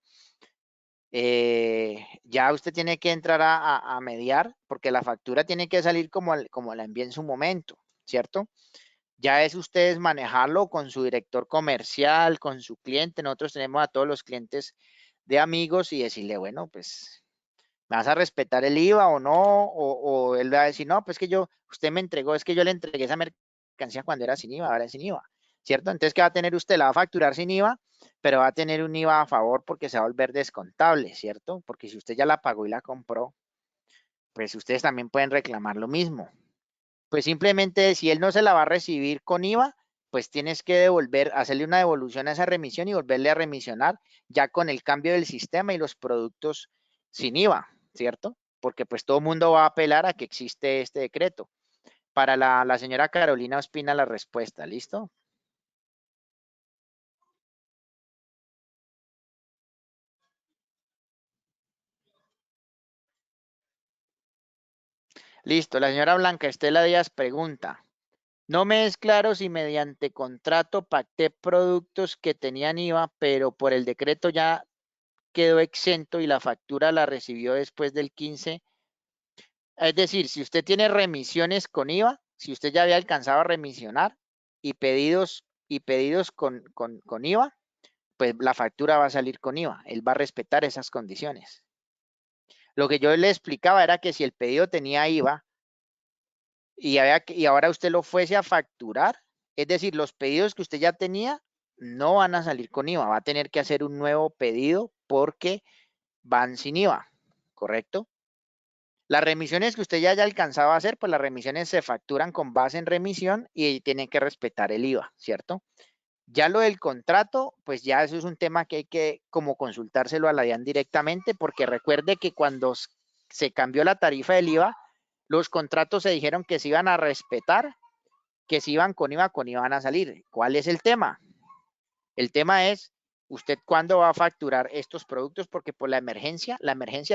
Ya usted tiene que entrar a mediar porque la factura tiene que salir como la envié en su momento, ¿cierto? Ya es ustedes manejarlo con su director comercial, con su cliente. Nosotros tenemos a todos los clientes de amigos y decirle, bueno, pues, ¿me vas a respetar el IVA o no? O él va a decir, no, pues que usted me entregó, es que yo le entregué esa mercancía cuando era sin IVA, ahora es sin IVA, ¿cierto? Entonces, ¿qué va a tener usted? La va a facturar sin IVA, pero va a tener un IVA a favor porque se va a volver descontable, ¿cierto? Porque si usted ya la pagó y la compró, pues ustedes también pueden reclamar lo mismo. Pues simplemente si él no se la va a recibir con IVA, pues tienes que hacerle una devolución a esa remisión y volverle a remisionar ya con el cambio del sistema y los productos sin IVA, ¿cierto? Porque pues todo el mundo va a apelar a que existe este decreto. Para la señora Carolina Ospina la respuesta, ¿listo? Listo, la señora Blanca Estela Díaz pregunta, no me es claro si mediante contrato pacté productos que tenían IVA, pero por el decreto ya quedó exento y la factura la recibió después del 15. Es decir, si usted tiene remisiones con IVA, si usted ya había alcanzado a remisionar y pedidos con IVA, pues la factura va a salir con IVA. Él va a respetar esas condiciones. Lo que yo le explicaba era que si el pedido tenía IVA y ahora usted lo fuese a facturar, es decir, los pedidos que usted ya tenía no van a salir con IVA, va a tener que hacer un nuevo pedido porque van sin IVA, ¿correcto? Las remisiones que usted ya haya alcanzado a hacer, pues las remisiones se facturan con base en remisión y tienen que respetar el IVA, ¿cierto? Ya lo del contrato, pues ya eso es un tema que hay que como consultárselo a la DIAN directamente, porque recuerde que cuando se cambió la tarifa del IVA, los contratos se dijeron que se iban a respetar, que si iban con IVA van a salir. ¿Cuál es el tema? El tema es, ¿usted cuándo va a facturar estos productos? Porque por la emergencia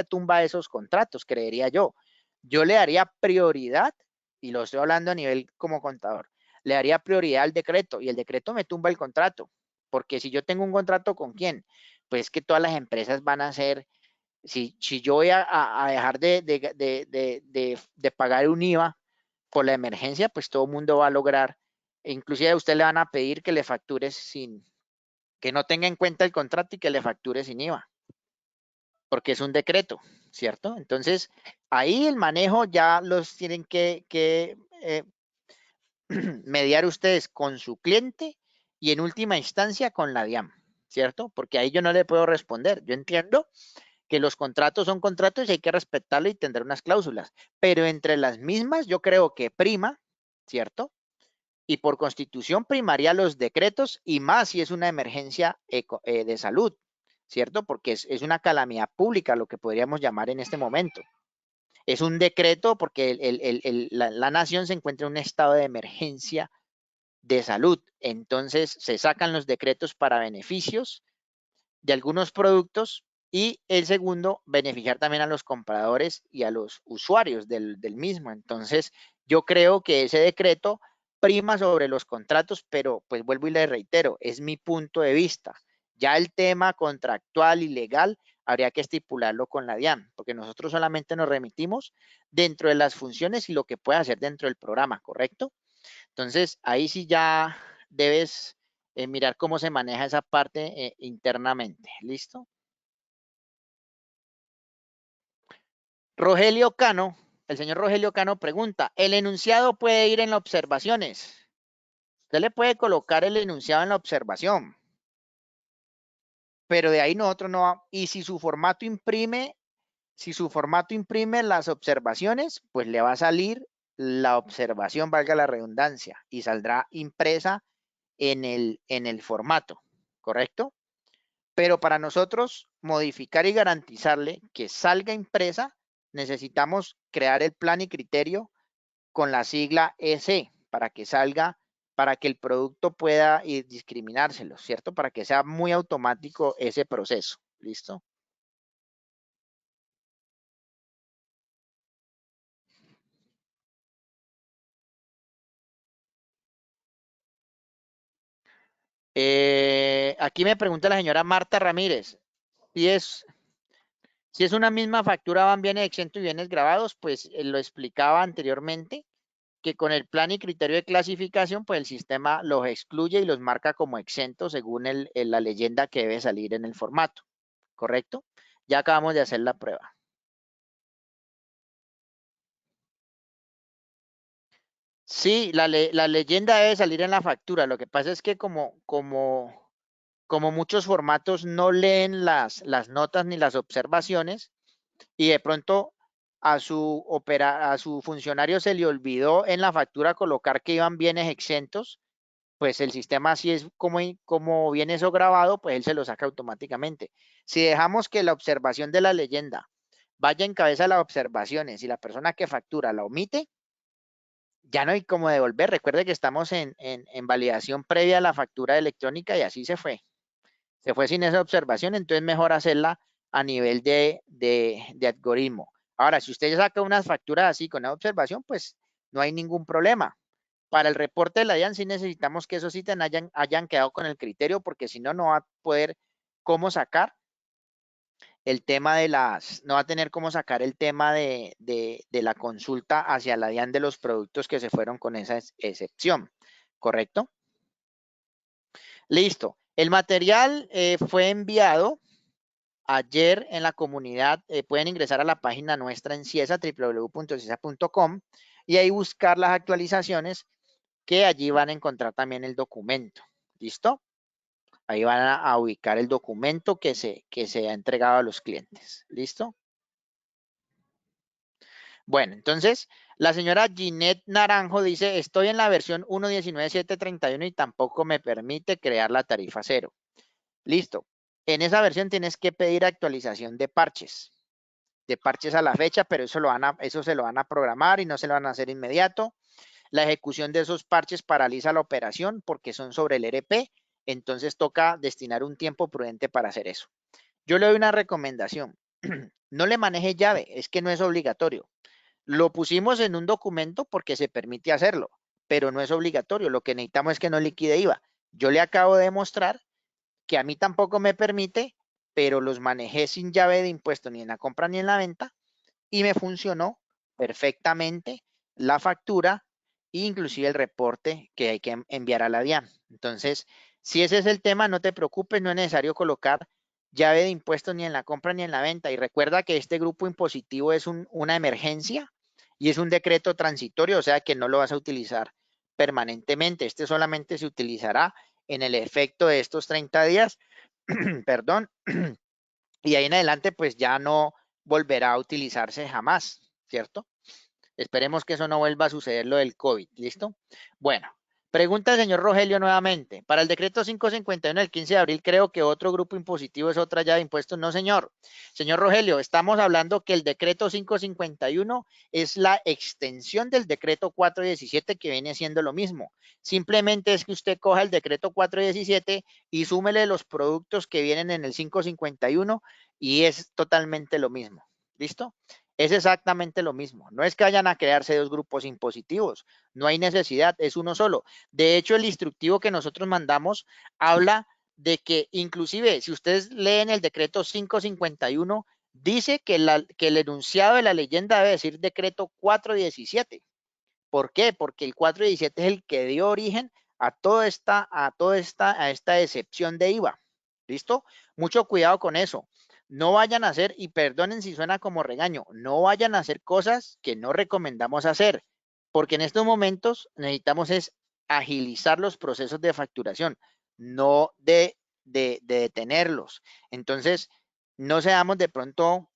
tumba esos contratos, creería yo. Yo le daría prioridad, y lo estoy hablando a nivel como contador, le daría prioridad al decreto y el decreto me tumba el contrato. Porque si yo tengo un contrato con quién, pues que todas las empresas van a ser, si yo voy a dejar de pagar un IVA por la emergencia, pues todo el mundo va a lograr, inclusive a usted le van a pedir que le factures sin, que no tenga en cuenta el contrato y que le facture sin IVA, porque es un decreto, ¿cierto? Entonces, ahí el manejo ya los tienen que mediar ustedes con su cliente y en última instancia con la DIAM, ¿cierto? Porque ahí yo no le puedo responder. Yo entiendo que los contratos son contratos y hay que respetarlo y tendrá unas cláusulas, pero entre las mismas yo creo que prima, ¿cierto? Y por constitución primaría los decretos y más si es una emergencia de salud, ¿cierto? Porque es una calamidad pública lo que podríamos llamar en este momento. Es un decreto porque la nación se encuentra en un estado de emergencia de salud. Entonces se sacan los decretos para beneficios de algunos productos y el segundo, beneficiar también a los compradores y a los usuarios del mismo. Entonces, yo creo que ese decreto prima sobre los contratos, pero pues vuelvo y le reitero, es mi punto de vista. Ya el tema contractual y legal habría que estipularlo con la DIAN, porque nosotros solamente nos remitimos dentro de las funciones y lo que puede hacer dentro del programa, ¿correcto? Entonces, ahí sí ya debes mirar cómo se maneja esa parte internamente. ¿Listo? Rogelio Cano, el señor Rogelio Cano pregunta, ¿el enunciado puede ir en las observaciones? Usted le puede colocar el enunciado en la observación, pero de ahí nosotros no. Y si su formato imprime las observaciones, pues le va a salir la observación, valga la redundancia, y saldrá impresa en el formato, ¿correcto? Pero para nosotros modificar y garantizarle que salga impresa, necesitamos crear el plan y criterio con la sigla EC para que salga, para que el producto pueda discriminárselo, ¿cierto? Para que sea muy automático ese proceso. ¿Listo? Aquí me pregunta la señora Marta Ramírez, si es, si es una misma factura, van bienes exentos y bienes grabados, pues lo explicaba anteriormente, que con el plan y criterio de clasificación, pues el sistema los excluye y los marca como exentos según la leyenda que debe salir en el formato, ¿correcto? Ya acabamos de hacer la prueba. Sí, la leyenda debe salir en la factura. Lo que pasa es que como muchos formatos no leen las notas ni las observaciones y de pronto a su funcionario se le olvidó en la factura colocar que iban bienes exentos, pues el sistema así es como viene eso grabado, pues él se lo saca automáticamente. Si dejamos que la observación de la leyenda vaya en cabeza de las observaciones y la persona que factura la omite, ya no hay cómo devolver. Recuerde que estamos en validación previa a la factura electrónica y así se fue. Se fue sin esa observación, entonces mejor hacerla a nivel de algoritmo. Ahora, si usted saca unas facturas así con esa observación, pues no hay ningún problema. Para el reporte de la DIAN sí necesitamos que esos ítems hayan quedado con el criterio, porque si no, no va a poder cómo sacar el tema no va a tener cómo sacar el tema de la consulta hacia la DIAN de los productos que se fueron con esa excepción, ¿correcto? Listo. El material fue enviado ayer en la comunidad. Pueden ingresar a la página nuestra en CIESA, www.ciesa.com, y ahí buscar las actualizaciones que allí van a encontrar también el documento. ¿Listo? Ahí van a ubicar el documento que se ha entregado a los clientes. ¿Listo? Bueno, entonces la señora Ginette Naranjo dice, estoy en la versión 1.19.731 y tampoco me permite crear la tarifa cero. Listo. En esa versión tienes que pedir actualización de parches a la fecha, pero eso se lo van a programar y no se lo van a hacer inmediato. La ejecución de esos parches paraliza la operación porque son sobre el ERP, entonces toca destinar un tiempo prudente para hacer eso. Yo le doy una recomendación. No le maneje llave, es que no es obligatorio. Lo pusimos en un documento porque se permite hacerlo, pero no es obligatorio. Lo que necesitamos es que no liquide IVA. Yo le acabo de mostrar que a mí tampoco me permite, pero los manejé sin llave de impuesto ni en la compra ni en la venta y me funcionó perfectamente la factura e inclusive el reporte que hay que enviar a la DIAN. Entonces, si ese es el tema, no te preocupes, no es necesario colocar llave de impuestos ni en la compra ni en la venta. Y recuerda que este grupo impositivo es una emergencia y es un decreto transitorio, o sea que no lo vas a utilizar permanentemente. Este solamente se utilizará en el efecto de estos 30 días, perdón, y ahí en adelante pues ya no volverá a utilizarse jamás, ¿cierto? Esperemos que eso no vuelva a suceder lo del COVID, ¿listo? Bueno, pregunta el señor Rogelio nuevamente. Para el decreto 551 del 15 de abril, creo que otro grupo impositivo es otra llave de impuestos. No, señor. Señor Rogelio, estamos hablando que el decreto 551 es la extensión del decreto 417 que viene siendo lo mismo. Simplemente es que usted coja el decreto 417 y súmele los productos que vienen en el 551 y es totalmente lo mismo. ¿Listo? Es exactamente lo mismo. No es que vayan a crearse dos grupos impositivos, no hay necesidad, es uno solo. De hecho, el instructivo que nosotros mandamos habla de que inclusive si ustedes leen el decreto 551, dice que el enunciado de la leyenda debe decir decreto 417. ¿Por qué? Porque el 417 es el que dio origen a esta excepción de IVA. ¿Listo? Mucho cuidado con eso. No vayan a hacer, y perdonen si suena como regaño, no vayan a hacer cosas que no recomendamos hacer, porque en estos momentos necesitamos es agilizar los procesos de facturación, no de detenerlos. Entonces, no seamos de pronto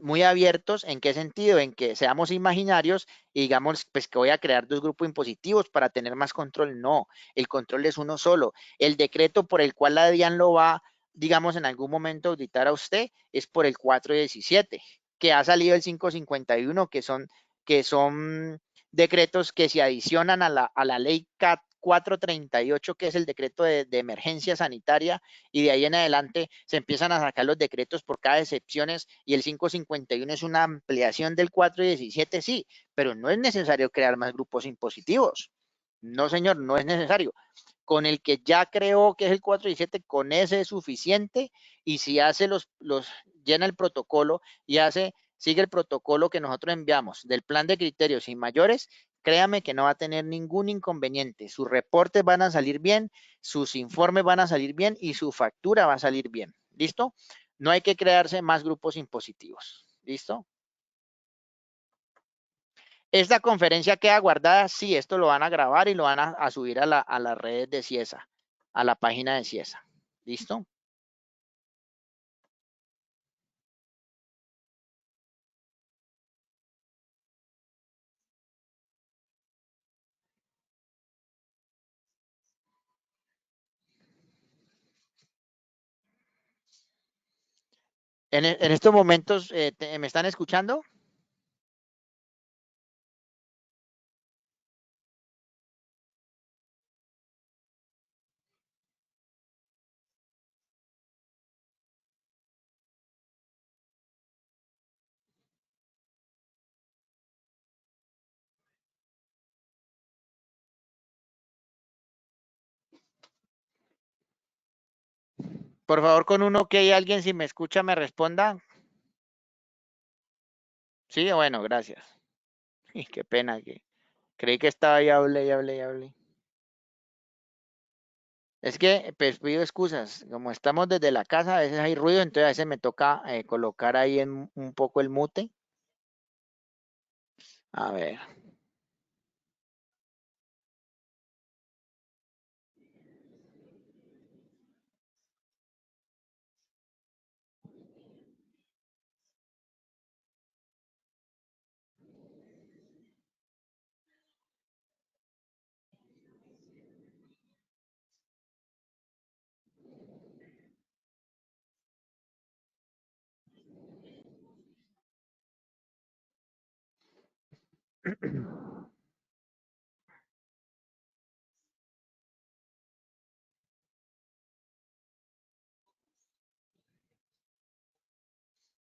muy abiertos. ¿En qué sentido? En que seamos imaginarios y digamos, pues que voy a crear dos grupos impositivos para tener más control. No, el control es uno solo. El decreto por el cual la DIAN lo va, digamos, en algún momento auditar a usted es por el 417, que ha salido el 551, que son decretos que se adicionan a la ley 438, que es el decreto de emergencia sanitaria, y de ahí en adelante se empiezan a sacar los decretos por cada excepciones, y el 551 es una ampliación del 417, sí, pero no es necesario crear más grupos impositivos. No, señor, no es necesario. Con el que ya creó, que es el 417, con ese es suficiente, y si hace llena el protocolo y sigue el protocolo que nosotros enviamos del plan de criterios y mayores, créame que no va a tener ningún inconveniente. Sus reportes van a salir bien, sus informes van a salir bien y su factura va a salir bien. ¿Listo? No hay que crearse más grupos impositivos. ¿Listo? Esta conferencia queda guardada, sí, esto lo van a grabar y lo van a subir a las redes de CIESA, a la página de CIESA. ¿Listo? En estos momentos, ¿me están escuchando? Por favor, con uno que hay alguien, si me escucha, me responda. Sí, bueno, gracias. Y qué pena que creí que estaba y hablé y hablé y hablé. Es que, pues, pido excusas. Como estamos desde la casa, a veces hay ruido, entonces a veces me toca colocar ahí un poco el mute. A ver.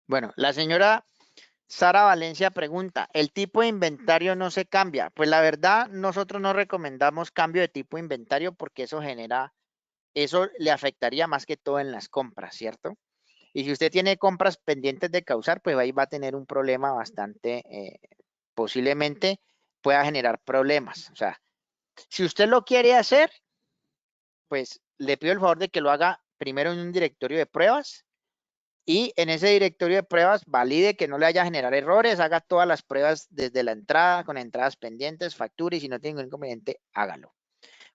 Bueno, la señora Sara Valencia pregunta, ¿el tipo de inventario no se cambia? Pues la verdad, nosotros no recomendamos cambio de tipo de inventario porque eso le afectaría más que todo en las compras, ¿cierto? Y si usted tiene compras pendientes de causar, pues ahí va a tener un problema bastante, posiblemente pueda generar problemas. O sea, si usted lo quiere hacer, pues le pido el favor de que lo haga primero en un directorio de pruebas y en ese directorio de pruebas valide que no le vaya a generar errores, haga todas las pruebas desde la entrada, con entradas pendientes, factura y si no tiene ningún inconveniente, hágalo.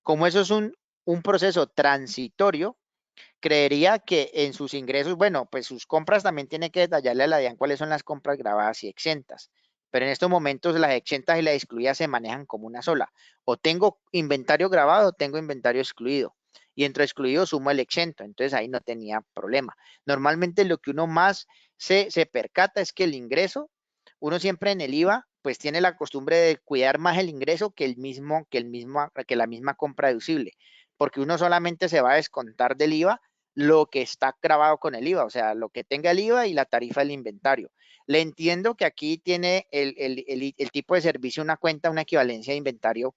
Como eso es un proceso transitorio, creería que en sus ingresos, bueno, pues sus compras también tiene que detallarle a la DIAN cuáles son las compras grabadas y exentas. Pero en estos momentos las exentas y las excluidas se manejan como una sola. O tengo inventario grabado o tengo inventario excluido. Y entre excluido sumo el exento. Entonces ahí no tenía problema. Normalmente lo que uno más se percata es que el ingreso, uno siempre en el IVA, pues tiene la costumbre de cuidar más el ingreso que la misma compra deducible. Porque uno solamente se va a descontar del IVA lo que está grabado con el IVA, o sea, lo que tenga el IVA y la tarifa del inventario. Le entiendo que aquí tiene el tipo de servicio una cuenta, una equivalencia de inventario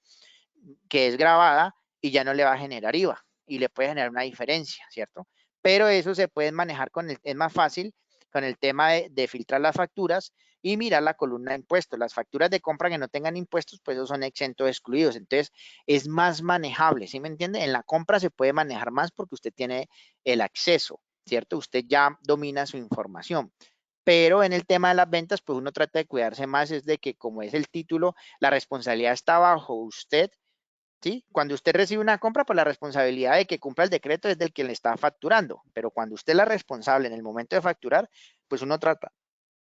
que es grabada y ya no le va a generar IVA y le puede generar una diferencia, ¿cierto? Pero eso se puede manejar es más fácil con el tema de filtrar las facturas y mirar la columna de impuestos. Las facturas de compra que no tengan impuestos, pues esos son exentos excluidos. Entonces, es más manejable, ¿sí me entiende? En la compra se puede manejar más porque usted tiene el acceso, ¿cierto? Usted ya domina su información. Pero en el tema de las ventas, pues uno trata de cuidarse más, es de que como es el título, la responsabilidad está bajo usted. ¿Sí? Cuando usted recibe una compra, pues la responsabilidad de que cumpla el decreto es del que le está facturando, pero cuando usted es la responsable en el momento de facturar, pues uno trata,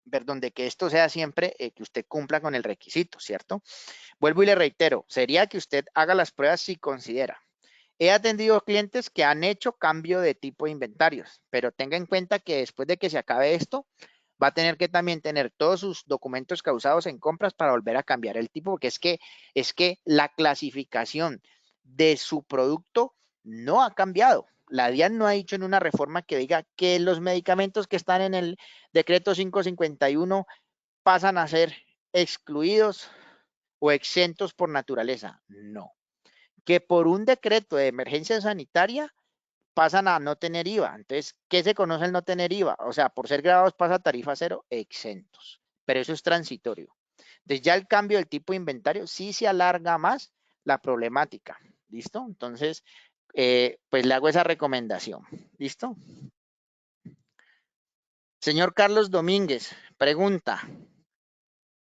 perdón, de que esto sea siempre que usted cumpla con el requisito, ¿cierto? Vuelvo y le reitero, sería que usted haga las pruebas si considera. He atendido clientes que han hecho cambio de tipo de inventarios, pero tenga en cuenta que después de que se acabe esto, va a tener que también tener todos sus documentos causados en compras para volver a cambiar el tipo, porque es que la clasificación de su producto no ha cambiado. La DIAN no ha dicho en una reforma que diga que los medicamentos que están en el decreto 551 pasan a ser excluidos o exentos por naturaleza. No. Que por un decreto de emergencia sanitaria pasan a no tener IVA. Entonces, ¿qué se conoce el no tener IVA? O sea, por ser grabados pasa a tarifa cero, exentos. Pero eso es transitorio. Entonces, ya el cambio del tipo de inventario sí se alarga más la problemática. ¿Listo? Entonces, pues le hago esa recomendación. ¿Listo? Señor Carlos Domínguez, pregunta.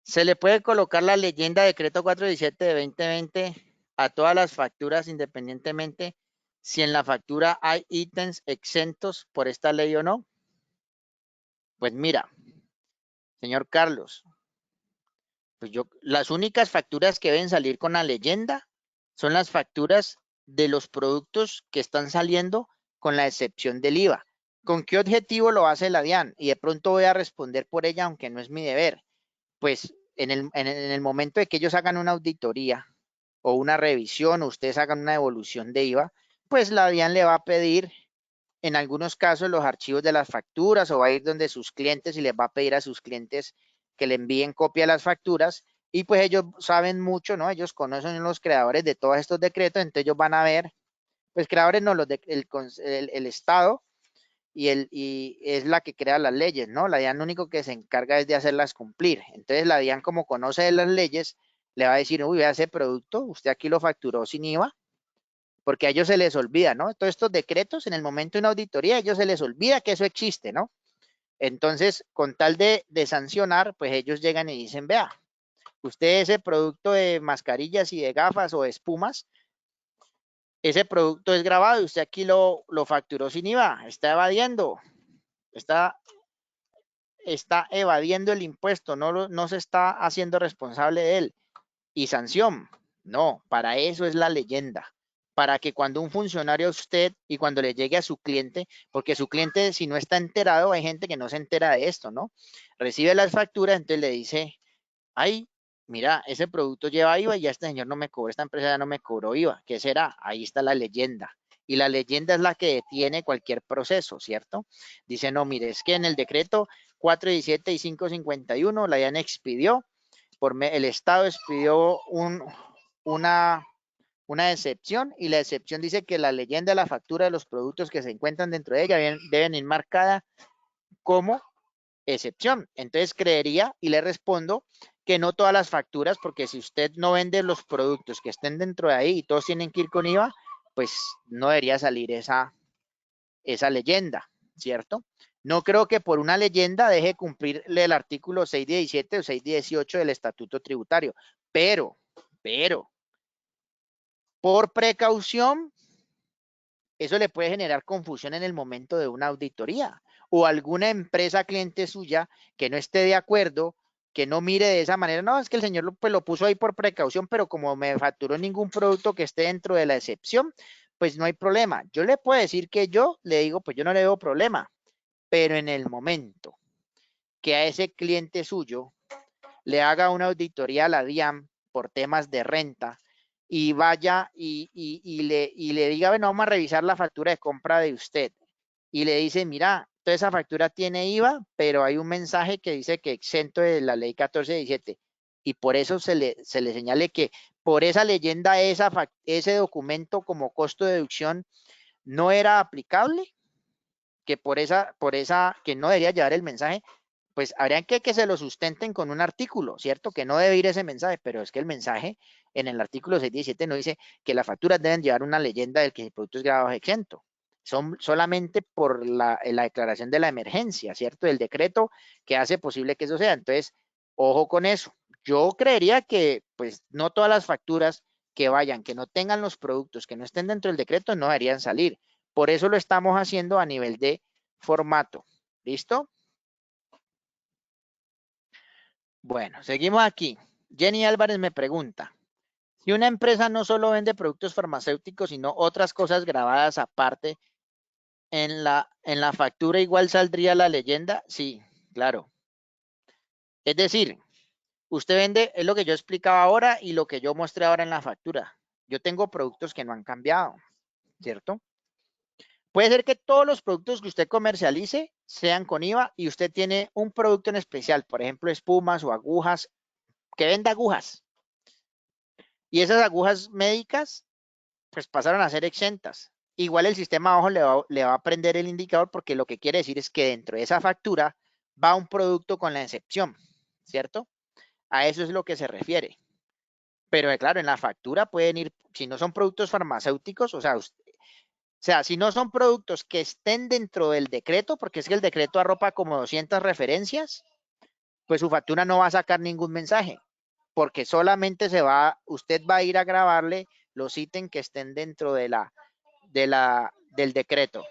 ¿Se le puede colocar la leyenda decreto 417 de 2020 a todas las facturas independientemente si en la factura hay ítems exentos por esta ley o no? Pues mira, señor Carlos, pues las únicas facturas que deben salir con la leyenda son las facturas de los productos que están saliendo con la excepción del IVA. ¿Con qué objetivo lo hace la DIAN? Y de pronto voy a responder por ella, aunque no es mi deber. Pues en el momento de que ellos hagan una auditoría o una revisión, o ustedes hagan una devolución de IVA, pues la DIAN le va a pedir en algunos casos los archivos de las facturas o va a ir donde sus clientes y les va a pedir a sus clientes que le envíen copia de las facturas y pues ellos saben mucho, ¿no? Ellos conocen los creadores de todos estos decretos, entonces ellos van a ver, pues creadores no, el Estado y es la que crea las leyes, ¿no? La DIAN lo único que se encarga es de hacerlas cumplir. Entonces la DIAN como conoce de las leyes, le va a decir, uy, vea ese producto, usted aquí lo facturó sin IVA, porque a ellos se les olvida, ¿no? Todos estos decretos, en el momento de una auditoría, a ellos se les olvida que eso existe, ¿no? Entonces, con tal de sancionar, pues ellos llegan y dicen, vea, usted ese producto de mascarillas y de gafas o de espumas, ese producto es grabado y usted aquí lo facturó sin IVA, está evadiendo, está, está evadiendo el impuesto, no se está haciendo responsable de él. Y sanción, no, para eso es la leyenda. Para que cuando un funcionario a usted y cuando le llegue a su cliente, porque su cliente si no está enterado, hay gente que no se entera de esto, ¿no? Recibe las facturas, entonces le dice, ay, mira, ese producto lleva IVA y ya este señor no me cobró, esta empresa ya no me cobró IVA. ¿Qué será? Ahí está la leyenda. Y la leyenda es la que detiene cualquier proceso, ¿cierto? Dice, no, mire, es que en el decreto 417 y 551 la DIAN expidió, el Estado expidió una, una excepción y la excepción dice que la leyenda de la factura de los productos que se encuentran dentro de ella deben ir marcadas como excepción. Entonces creería y le respondo que no todas las facturas, porque si usted no vende los productos que estén dentro de ahí y todos tienen que ir con IVA, pues no debería salir esa leyenda, ¿cierto? No creo que por una leyenda deje cumplirle el artículo 617 o 618 del Estatuto Tributario, pero, por precaución, eso le puede generar confusión en el momento de una auditoría o alguna empresa cliente suya que no esté de acuerdo, que no mire de esa manera. No, es que el señor pues, lo puso ahí por precaución, pero como me facturó ningún producto que esté dentro de la excepción, pues no hay problema. Yo le puedo decir que yo le digo, pues yo no le veo problema, pero en el momento que a ese cliente suyo le haga una auditoría a la DIAN por temas de renta y vaya y le diga, bueno, vamos a revisar la factura de compra de usted. Y le dice, mira, toda esa factura tiene IVA, pero hay un mensaje que dice que exento de la ley 1417. Y por eso se le señale que por esa leyenda, ese documento como costo de deducción no era aplicable, que por esa, que no debería llevar el mensaje, pues habrían que se lo sustenten con un artículo, ¿cierto? Que no debe ir ese mensaje, pero es que el mensaje en el artículo 617 no dice que las facturas deben llevar una leyenda del que el producto es grabado exento. Son solamente por la declaración de la emergencia, ¿cierto? Del decreto que hace posible que eso sea. Entonces, ojo con eso. Yo creería que, pues, no todas las facturas que vayan, que no tengan los productos, que no estén dentro del decreto, no deberían salir. Por eso lo estamos haciendo a nivel de formato. ¿Listo? Bueno, seguimos aquí. Jenny Álvarez me pregunta, si una empresa no solo vende productos farmacéuticos, sino otras cosas grabadas aparte, ¿en la factura igual saldría la leyenda? Sí, claro. Es decir, usted vende, es lo que yo explicaba ahora y lo que yo mostré ahora en la factura. Yo tengo productos que no han cambiado, ¿cierto? Puede ser que todos los productos que usted comercialice sean con IVA y usted tiene un producto en especial, por ejemplo, espumas o agujas, que venda agujas. Y esas agujas médicas, pues pasaron a ser exentas. Igual el sistema abajo le va a prender el indicador porque lo que quiere decir es que dentro de esa factura va un producto con la excepción, ¿cierto? A eso es lo que se refiere. Pero claro, en la factura pueden ir, si no son productos farmacéuticos, o sea, si no son productos que estén dentro del decreto, porque es que el decreto arropa como 200 referencias, pues su factura no va a sacar ningún mensaje, porque solamente usted va a ir a grabarle los ítems que estén dentro del decreto.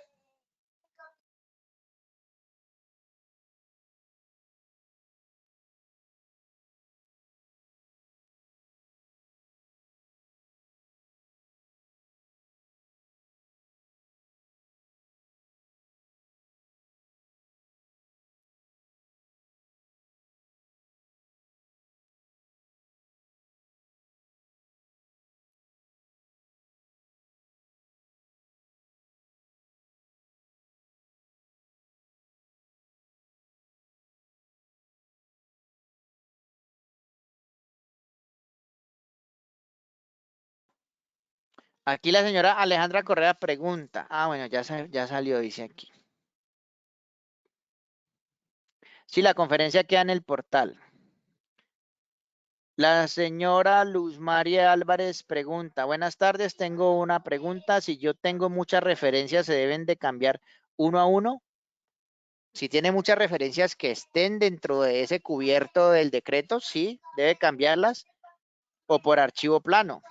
Aquí la señora Alejandra Correa pregunta. Ah, bueno, ya salió, dice aquí. Sí, la conferencia queda en el portal. La señora Luz María Álvarez pregunta, buenas tardes, tengo una pregunta. Si yo tengo muchas referencias, ¿se deben de cambiar uno a uno? Si tiene muchas referencias que estén dentro de ese cubierto del decreto, sí, debe cambiarlas o por archivo plano.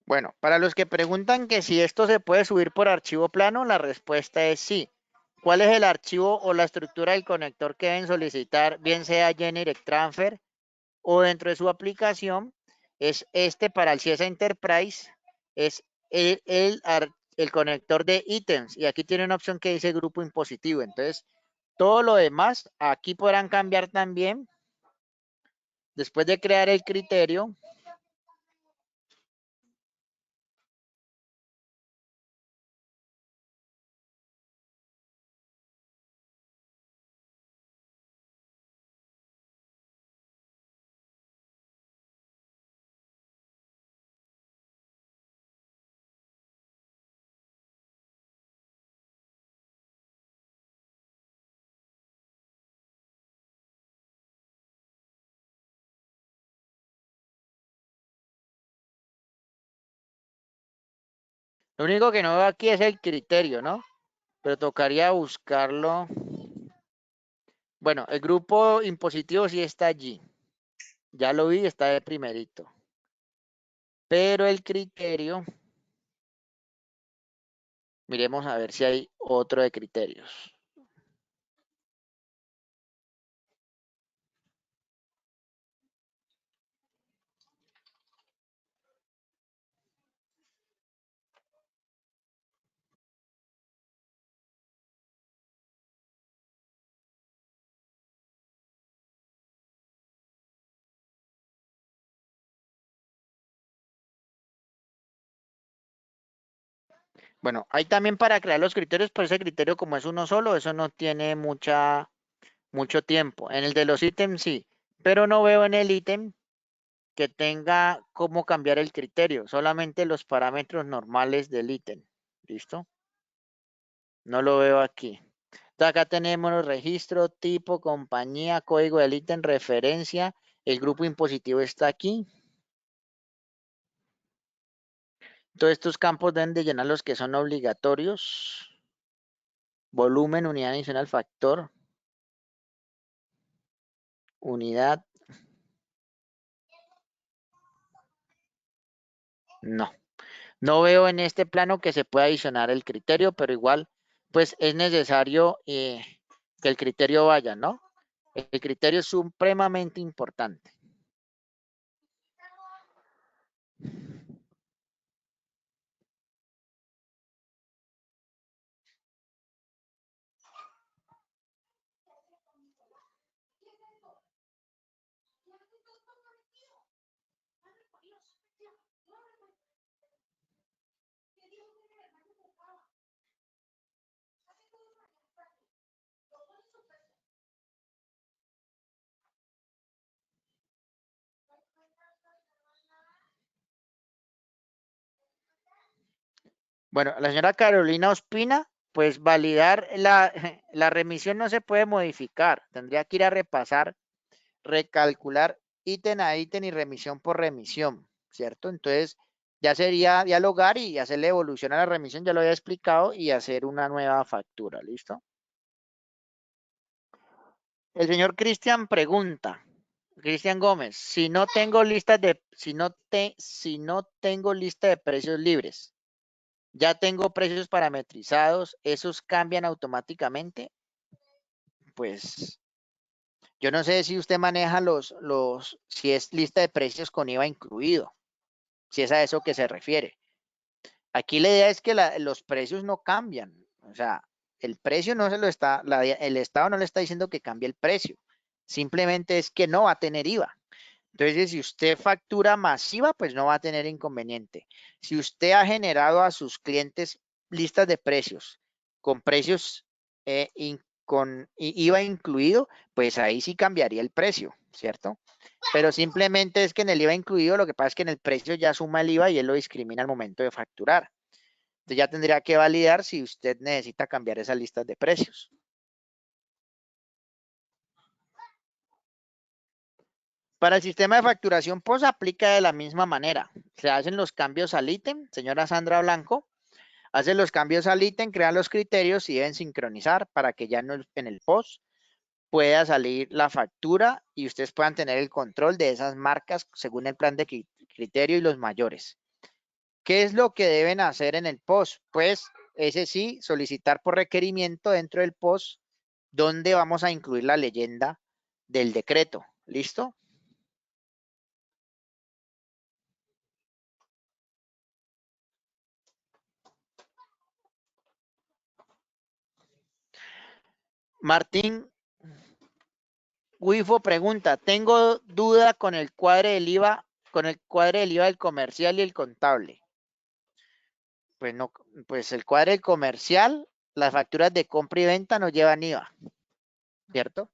Bueno, para los que preguntan que si esto se puede subir por archivo plano, la respuesta es sí. ¿Cuál es el archivo o la estructura del conector que deben solicitar, bien sea Generic Transfer o dentro de su aplicación? Es este para el CIESA Enterprise, es el conector de ítems y aquí tiene una opción que dice grupo impositivo. Entonces, todo lo demás aquí podrán cambiar también después de crear el criterio. Lo único que no veo aquí es el criterio, ¿no? Pero tocaría buscarlo. Bueno, el grupo impositivo sí está allí. Ya lo vi, está de primerito. Pero el criterio, miremos a ver si hay otro de criterios. Bueno, hay también para crear los criterios, pero ese criterio como es uno solo, eso no tiene mucho tiempo. En el de los ítems sí, pero no veo en el ítem que tenga cómo cambiar el criterio, solamente los parámetros normales del ítem. ¿Listo? No lo veo aquí. Entonces acá tenemos registro, tipo, compañía, código del ítem, referencia. El grupo impositivo está aquí. Todos estos campos deben de llenar los que son obligatorios. Volumen, unidad adicional, factor, unidad. No. No veo en este plano que se pueda adicionar el criterio, pero igual, pues es necesario que el criterio vaya, ¿no? El criterio es supremamente importante. Bueno, la señora Carolina Ospina, pues validar la remisión no se puede modificar. Tendría que ir a repasar, recalcular ítem a ítem y remisión por remisión, ¿cierto? Entonces, ya sería dialogar y hacerle evolución a la remisión, ya lo había explicado, y hacer una nueva factura, ¿listo? El señor Cristian pregunta, Cristian Gómez, si no tengo lista de precios libres, ya tengo precios parametrizados, ¿esos cambian automáticamente? Pues yo no sé si usted maneja si es lista de precios con IVA incluido, si es a eso que se refiere. Aquí la idea es que los precios no cambian, o sea, el precio no se lo está, el Estado no le está diciendo que cambie el precio, simplemente es que no va a tener IVA. Entonces, si usted factura masiva, pues no va a tener inconveniente. Si usted ha generado a sus clientes listas de precios con precios con IVA incluido, pues ahí sí cambiaría el precio, ¿cierto? Pero simplemente es que en el IVA incluido lo que pasa es que en el precio ya suma el IVA y él lo discrimina al momento de facturar. Entonces ya tendría que validar si usted necesita cambiar esas listas de precios. Para el sistema de facturación POS aplica de la misma manera. Se hacen los cambios al ítem, señora Sandra Blanco, hace los cambios al ítem, crea los criterios y deben sincronizar para que ya en el POS pueda salir la factura y ustedes puedan tener el control de esas marcas según el plan de criterio y los mayores. ¿Qué es lo que deben hacer en el post? Pues ese sí, solicitar por requerimiento dentro del post donde vamos a incluir la leyenda del decreto. ¿Listo? Martín Wifo pregunta, tengo duda con el cuadre del IVA, con el cuadre del IVA del comercial y el contable. Pues no, pues el cuadre del comercial, las facturas de compra y venta no llevan IVA, ¿cierto?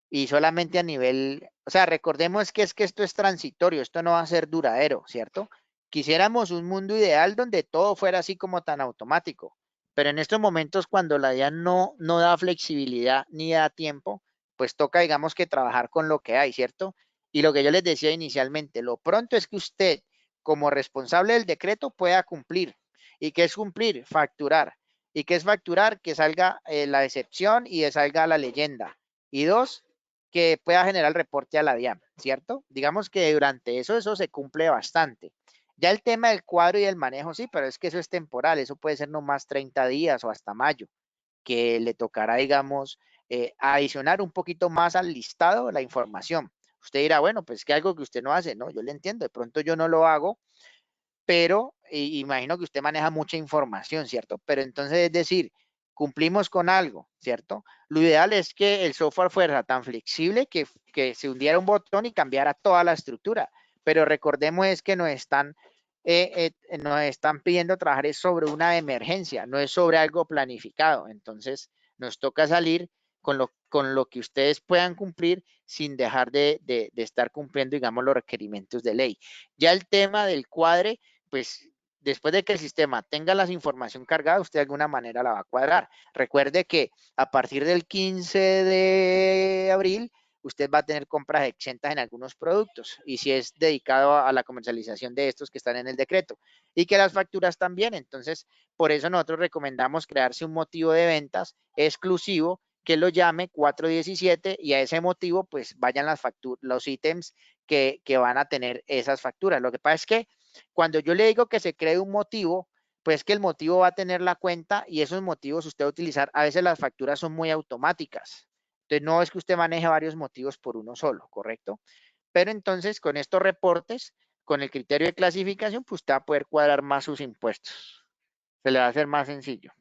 Y solamente a nivel, o sea, recordemos que es que esto es transitorio, esto no va a ser duradero, ¿cierto? Quisiéramos un mundo ideal donde todo fuera así como tan automático, pero en estos momentos cuando la IA no da flexibilidad ni da tiempo, pues toca, digamos, que trabajar con lo que hay, ¿cierto? Y lo que yo les decía inicialmente, lo pronto es que usted, como responsable del decreto, pueda cumplir. ¿Y qué es cumplir? Facturar. ¿Y qué es facturar? Que salga la excepción y que salga la leyenda. Y dos, que pueda generar el reporte a la DIAN, ¿cierto? Digamos que durante eso se cumple bastante. Ya el tema del cuadro y el manejo, sí, pero es que eso es temporal, eso puede ser nomás 30 días o hasta mayo, que le tocará, digamos, adicionar un poquito más al listado la información. Usted dirá, bueno, pues que algo que usted no hace, no, yo le entiendo, de pronto yo no lo hago, pero imagino que usted maneja mucha información, ¿cierto? Pero entonces es decir, cumplimos con algo, ¿cierto? Lo ideal es que el software fuera tan flexible que se hundiera un botón y cambiara toda la estructura, pero recordemos es que nos están pidiendo trabajar sobre una emergencia, no es sobre algo planificado, entonces nos toca salir con lo que ustedes puedan cumplir sin dejar de estar cumpliendo, digamos, los requerimientos de ley. Ya el tema del cuadre, pues después de que el sistema tenga la información cargada, usted de alguna manera la va a cuadrar. Recuerde que a partir del 15 de abril, usted va a tener compras exentas en algunos productos y si es dedicado a la comercialización de estos que están en el decreto y que las facturas también. Entonces, por eso nosotros recomendamos crearse un motivo de ventas exclusivo que lo llame 417 y a ese motivo pues vayan las facturas, los ítems que van a tener esas facturas. Lo que pasa es que cuando yo le digo que se cree un motivo, pues que el motivo va a tener la cuenta y esos motivos usted va a utilizar, a veces las facturas son muy automáticas. Entonces no es que usted maneje varios motivos por uno solo, ¿correcto? Pero entonces con estos reportes, con el criterio de clasificación, pues usted va a poder cuadrar más sus impuestos. Se le va a hacer más sencillo.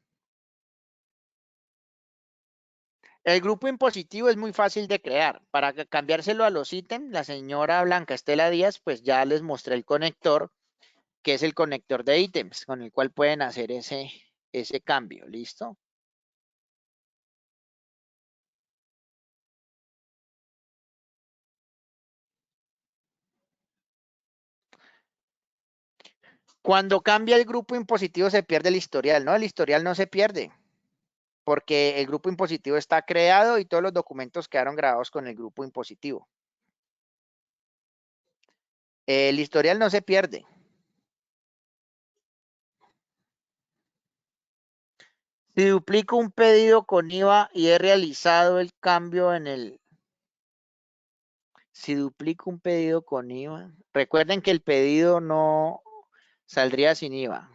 El grupo impositivo es muy fácil de crear. Para cambiárselo a los ítems, la señora Blanca Estela Díaz, pues ya les mostré el conector que es el conector de ítems con el cual pueden hacer ese cambio. ¿Listo? Cuando cambia el grupo impositivo se pierde el historial, ¿no? El historial no se pierde porque el grupo impositivo está creado y todos los documentos quedaron grabados con el grupo impositivo. El historial no se pierde. Si duplico un pedido con IVA y he realizado el cambio en el... Si duplico un pedido con IVA, recuerden que el pedido no saldría sin IVA.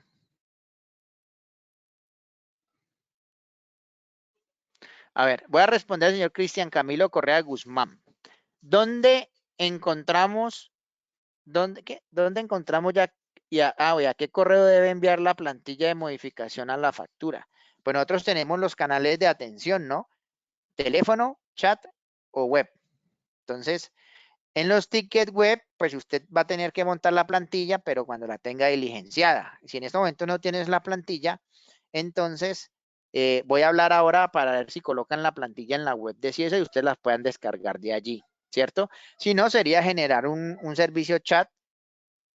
A ver, voy a responder al señor Cristian Camilo Correa Guzmán. ¿Dónde encontramos, dónde encontramos ya qué correo debe enviar la plantilla de modificación a la factura? Pues nosotros tenemos los canales de atención, ¿no? Teléfono, chat o web. Entonces, en los tickets web, pues usted va a tener que montar la plantilla, pero cuando la tenga diligenciada. Si en este momento no tienes la plantilla, entonces voy a hablar ahora para ver si colocan la plantilla en la web de CIESA y ustedes las puedan descargar de allí, ¿cierto? Si no, sería generar un servicio chat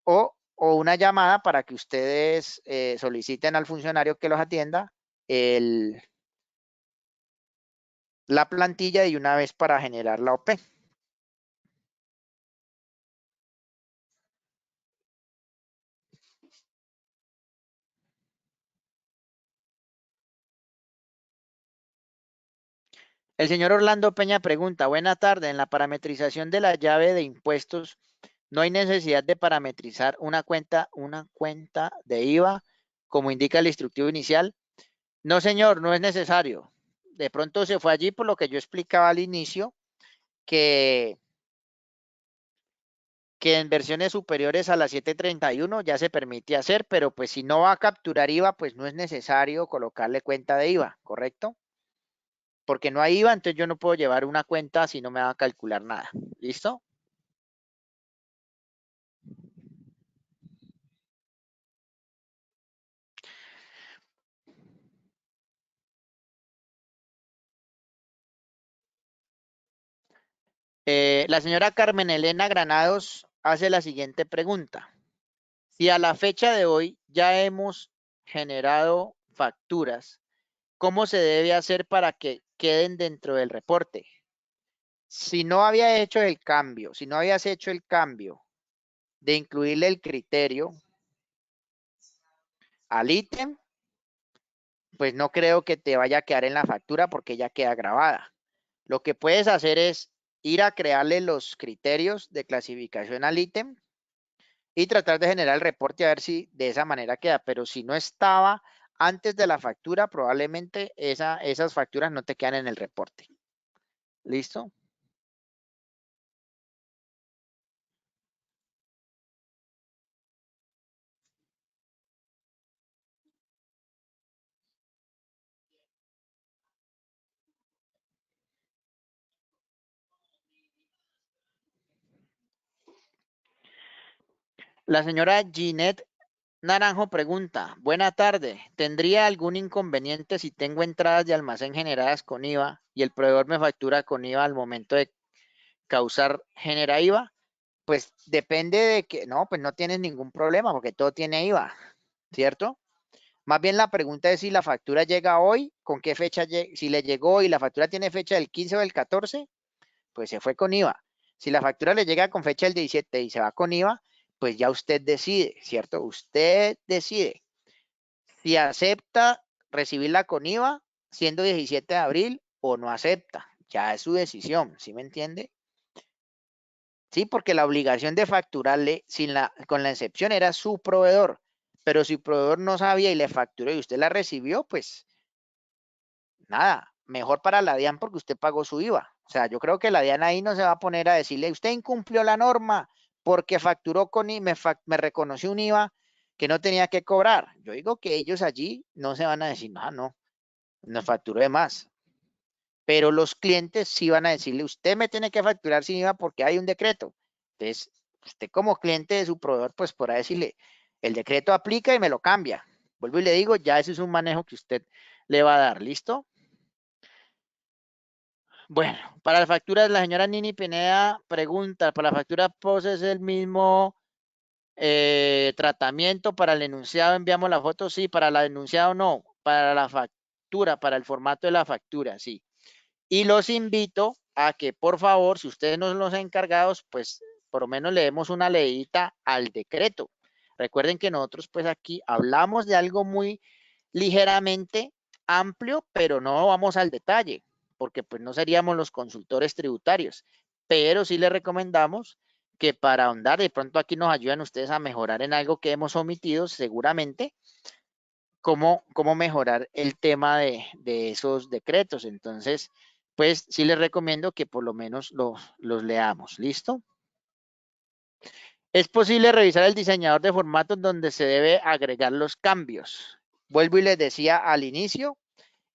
o una llamada para que ustedes soliciten al funcionario que los atienda el, la plantilla y una vez para generar la OP. El señor Orlando Peña pregunta, buena tarde, en la parametrización de la llave de impuestos, No hay necesidad de parametrizar una cuenta de IVA, como indica el instructivo inicial. No, señor, no es necesario. De pronto se fue allí por lo que yo explicaba al inicio, que, que en versiones superiores a la 731 ya se permite hacer, pero pues si no va a capturar IVA, pues no es necesario colocarle cuenta de IVA, ¿correcto? Porque no hay IVA, entonces yo no puedo llevar una cuenta si no me va a calcular nada. ¿Listo? La señora Carmen Elena Granados hace la siguiente pregunta. Si a la fecha de hoy ya hemos generado facturas, ¿cómo se debe hacer para que queden dentro del reporte? Si no había hecho el cambio, si no habías hecho el cambio de incluirle el criterio al ítem, pues no creo que te vaya a quedar en la factura porque ya queda grabada. Lo que puedes hacer es ir a crearle los criterios de clasificación al ítem y tratar de generar el reporte a ver si de esa manera queda. Pero si no estaba antes de la factura, probablemente esas facturas no te quedan en el reporte. ¿Listo? La señora Ginette Naranjo pregunta, buena tarde, ¿tendría algún inconveniente si tengo entradas de almacén generadas con IVA y el proveedor me factura con IVA al momento de causar genera IVA? Pues depende de que, no, pues no tienes ningún problema porque todo tiene IVA, ¿cierto? Más bien la pregunta es si la factura llega hoy, con qué fecha, si le llegó y la factura tiene fecha del 15 o del 14, pues se fue con IVA. Si la factura le llega con fecha del 17 y se va con IVA, pues ya usted decide, ¿cierto? Usted decide si acepta recibirla con IVA siendo 17 de abril o no acepta. Ya es su decisión, ¿sí me entiende? Sí, porque la obligación de facturarle con la excepción era su proveedor, pero si el proveedor no sabía y le facturó y usted la recibió, pues nada, mejor para la DIAN porque usted pagó su IVA. O sea, yo creo que la DIAN ahí no se va a poner a decirle, usted incumplió la norma porque facturó con IVA, me reconoció un IVA que no tenía que cobrar. Yo digo que ellos allí no se van a decir, no, no, nos facturó de más. Pero los clientes sí van a decirle, usted me tiene que facturar sin IVA porque hay un decreto. Entonces, usted como cliente de su proveedor, pues podrá decirle, el decreto aplica y me lo cambia. Vuelvo y le digo, ya ese es un manejo que usted le va a dar, ¿listo? Bueno, para la factura, la señora Nini Pineda pregunta, ¿para la factura POS es el mismo tratamiento? Para el enunciado enviamos la foto, sí, para la enunciado no, para la factura, para el formato de la factura, sí. Y los invito a que, por favor, si ustedes no son los encargados, pues por lo menos le demos una leída al decreto. Recuerden que nosotros, pues aquí hablamos de algo muy ligeramente amplio, pero no vamos al detalle, porque pues no seríamos los consultores tributarios. Pero sí les recomendamos que para ahondar, de pronto aquí nos ayudan ustedes a mejorar en algo que hemos omitido, seguramente, cómo mejorar el tema de esos decretos. Entonces, pues sí les recomiendo que por lo menos los leamos. ¿Listo? Es posible revisar el diseñador de formatos donde se debe agregar los cambios. Vuelvo y les decía al inicio,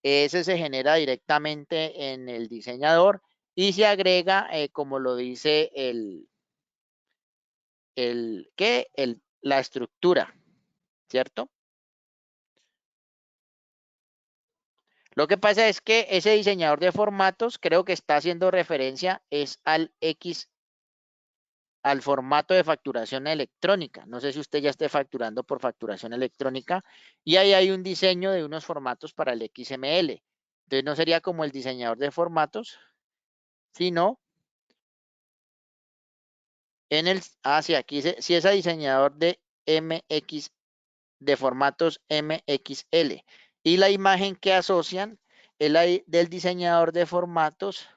ese se genera directamente en el diseñador y se agrega, como lo dice la estructura, ¿cierto? Lo que pasa es que ese diseñador de formatos creo que está haciendo referencia es al formato de facturación electrónica. No sé si usted ya esté facturando por facturación electrónica y ahí hay un diseño de unos formatos para el XML. Entonces no sería como el diseñador de formatos, sino sí, aquí si es el diseñador de MX, de formatos MXL. Y la imagen que asocian es la del diseñador de formatos,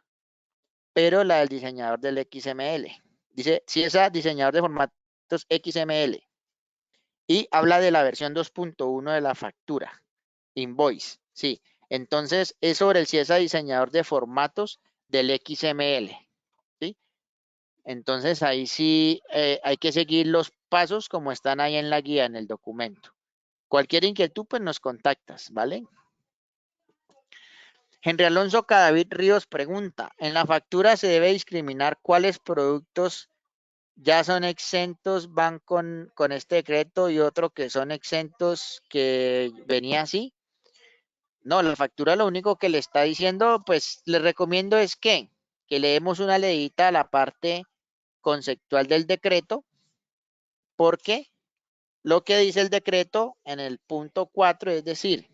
pero la del diseñador del XML. Dice CIESA, diseñador de formatos XML. Y habla de la versión 2.1 de la factura, invoice, sí. Entonces, es sobre el CIESA diseñador de formatos del XML, ¿sí? Entonces, ahí sí hay que seguir los pasos como están ahí en la guía, en el documento. Cualquier inquietud, pues nos contactas, ¿vale? Henry Alonso Cadavid Ríos pregunta, ¿en la factura se debe discriminar cuáles productos ya son exentos, van con este decreto y otro que son exentos que venía así? No, la factura lo único que le está diciendo, pues le recomiendo es que leemos una leída a la parte conceptual del decreto, porque lo que dice el decreto en el punto 4, es decir,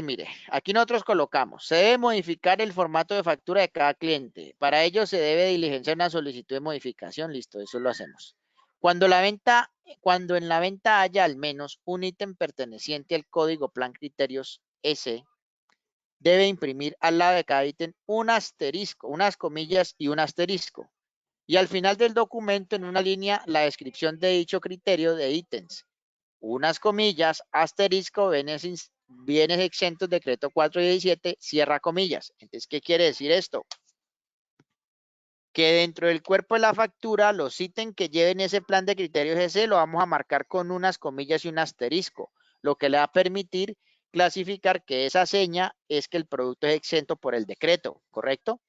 mire, aquí nosotros colocamos, se debe modificar el formato de factura de cada cliente. Para ello se debe diligenciar una solicitud de modificación. Listo, eso lo hacemos. Cuando en la venta haya al menos un ítem perteneciente al código plan criterios S, debe imprimir al lado de cada ítem un asterisco, unas comillas y un asterisco. Y al final del documento, en una línea, la descripción de dicho criterio de ítems, unas comillas, asterisco, bienes exentos, decreto 417, cierra comillas. Entonces, ¿qué quiere decir esto? Que dentro del cuerpo de la factura, los ítems que lleven ese plan de criterios ese lo vamos a marcar con unas comillas y un asterisco, lo que le va a permitir clasificar que esa seña es que el producto es exento por el decreto, ¿correcto?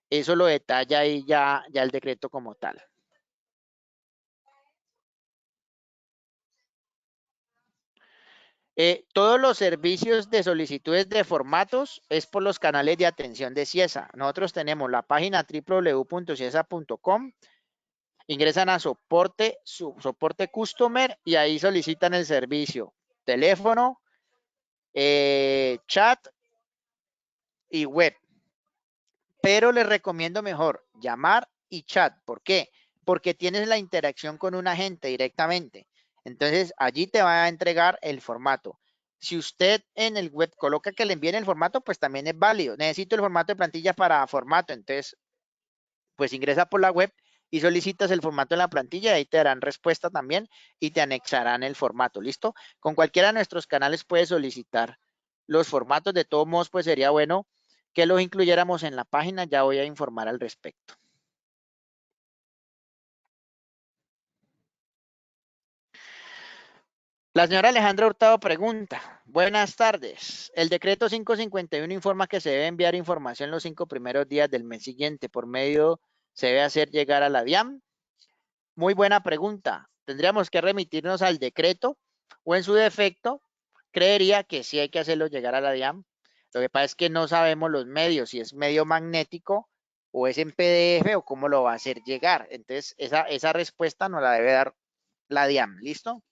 Eso lo detalla ahí ya el decreto como tal. Todos los servicios de solicitudes de formatos es por los canales de atención de CIESA. Nosotros tenemos la página www.ciesa.com, ingresan a soporte customer y ahí solicitan el servicio. Teléfono, chat y web. Pero les recomiendo mejor llamar y chat. ¿Por qué? Porque tienes la interacción con un agente directamente. Entonces, allí te va a entregar el formato. Si usted en el web coloca que le envíen el formato, pues también es válido. Necesito el formato de plantilla para formato. Entonces, pues ingresa por la web y solicitas el formato en la plantilla y ahí te darán respuesta también y te anexarán el formato. ¿Listo? Con cualquiera de nuestros canales puedes solicitar los formatos. De todos modos, pues sería bueno que los incluyéramos en la página. Ya voy a informar al respecto. La señora Alejandra Hurtado pregunta, buenas tardes. El decreto 551 informa que se debe enviar información los 5 primeros días del mes siguiente. Por medio se debe hacer llegar a la DIAN. Muy buena pregunta. Tendríamos que remitirnos al decreto o en su defecto, creería que sí hay que hacerlo llegar a la DIAN. Lo que pasa es que no sabemos los medios, si es medio magnético o es en PDF o cómo lo va a hacer llegar. Entonces, esa respuesta nos la debe dar la DIAN. ¿Listo?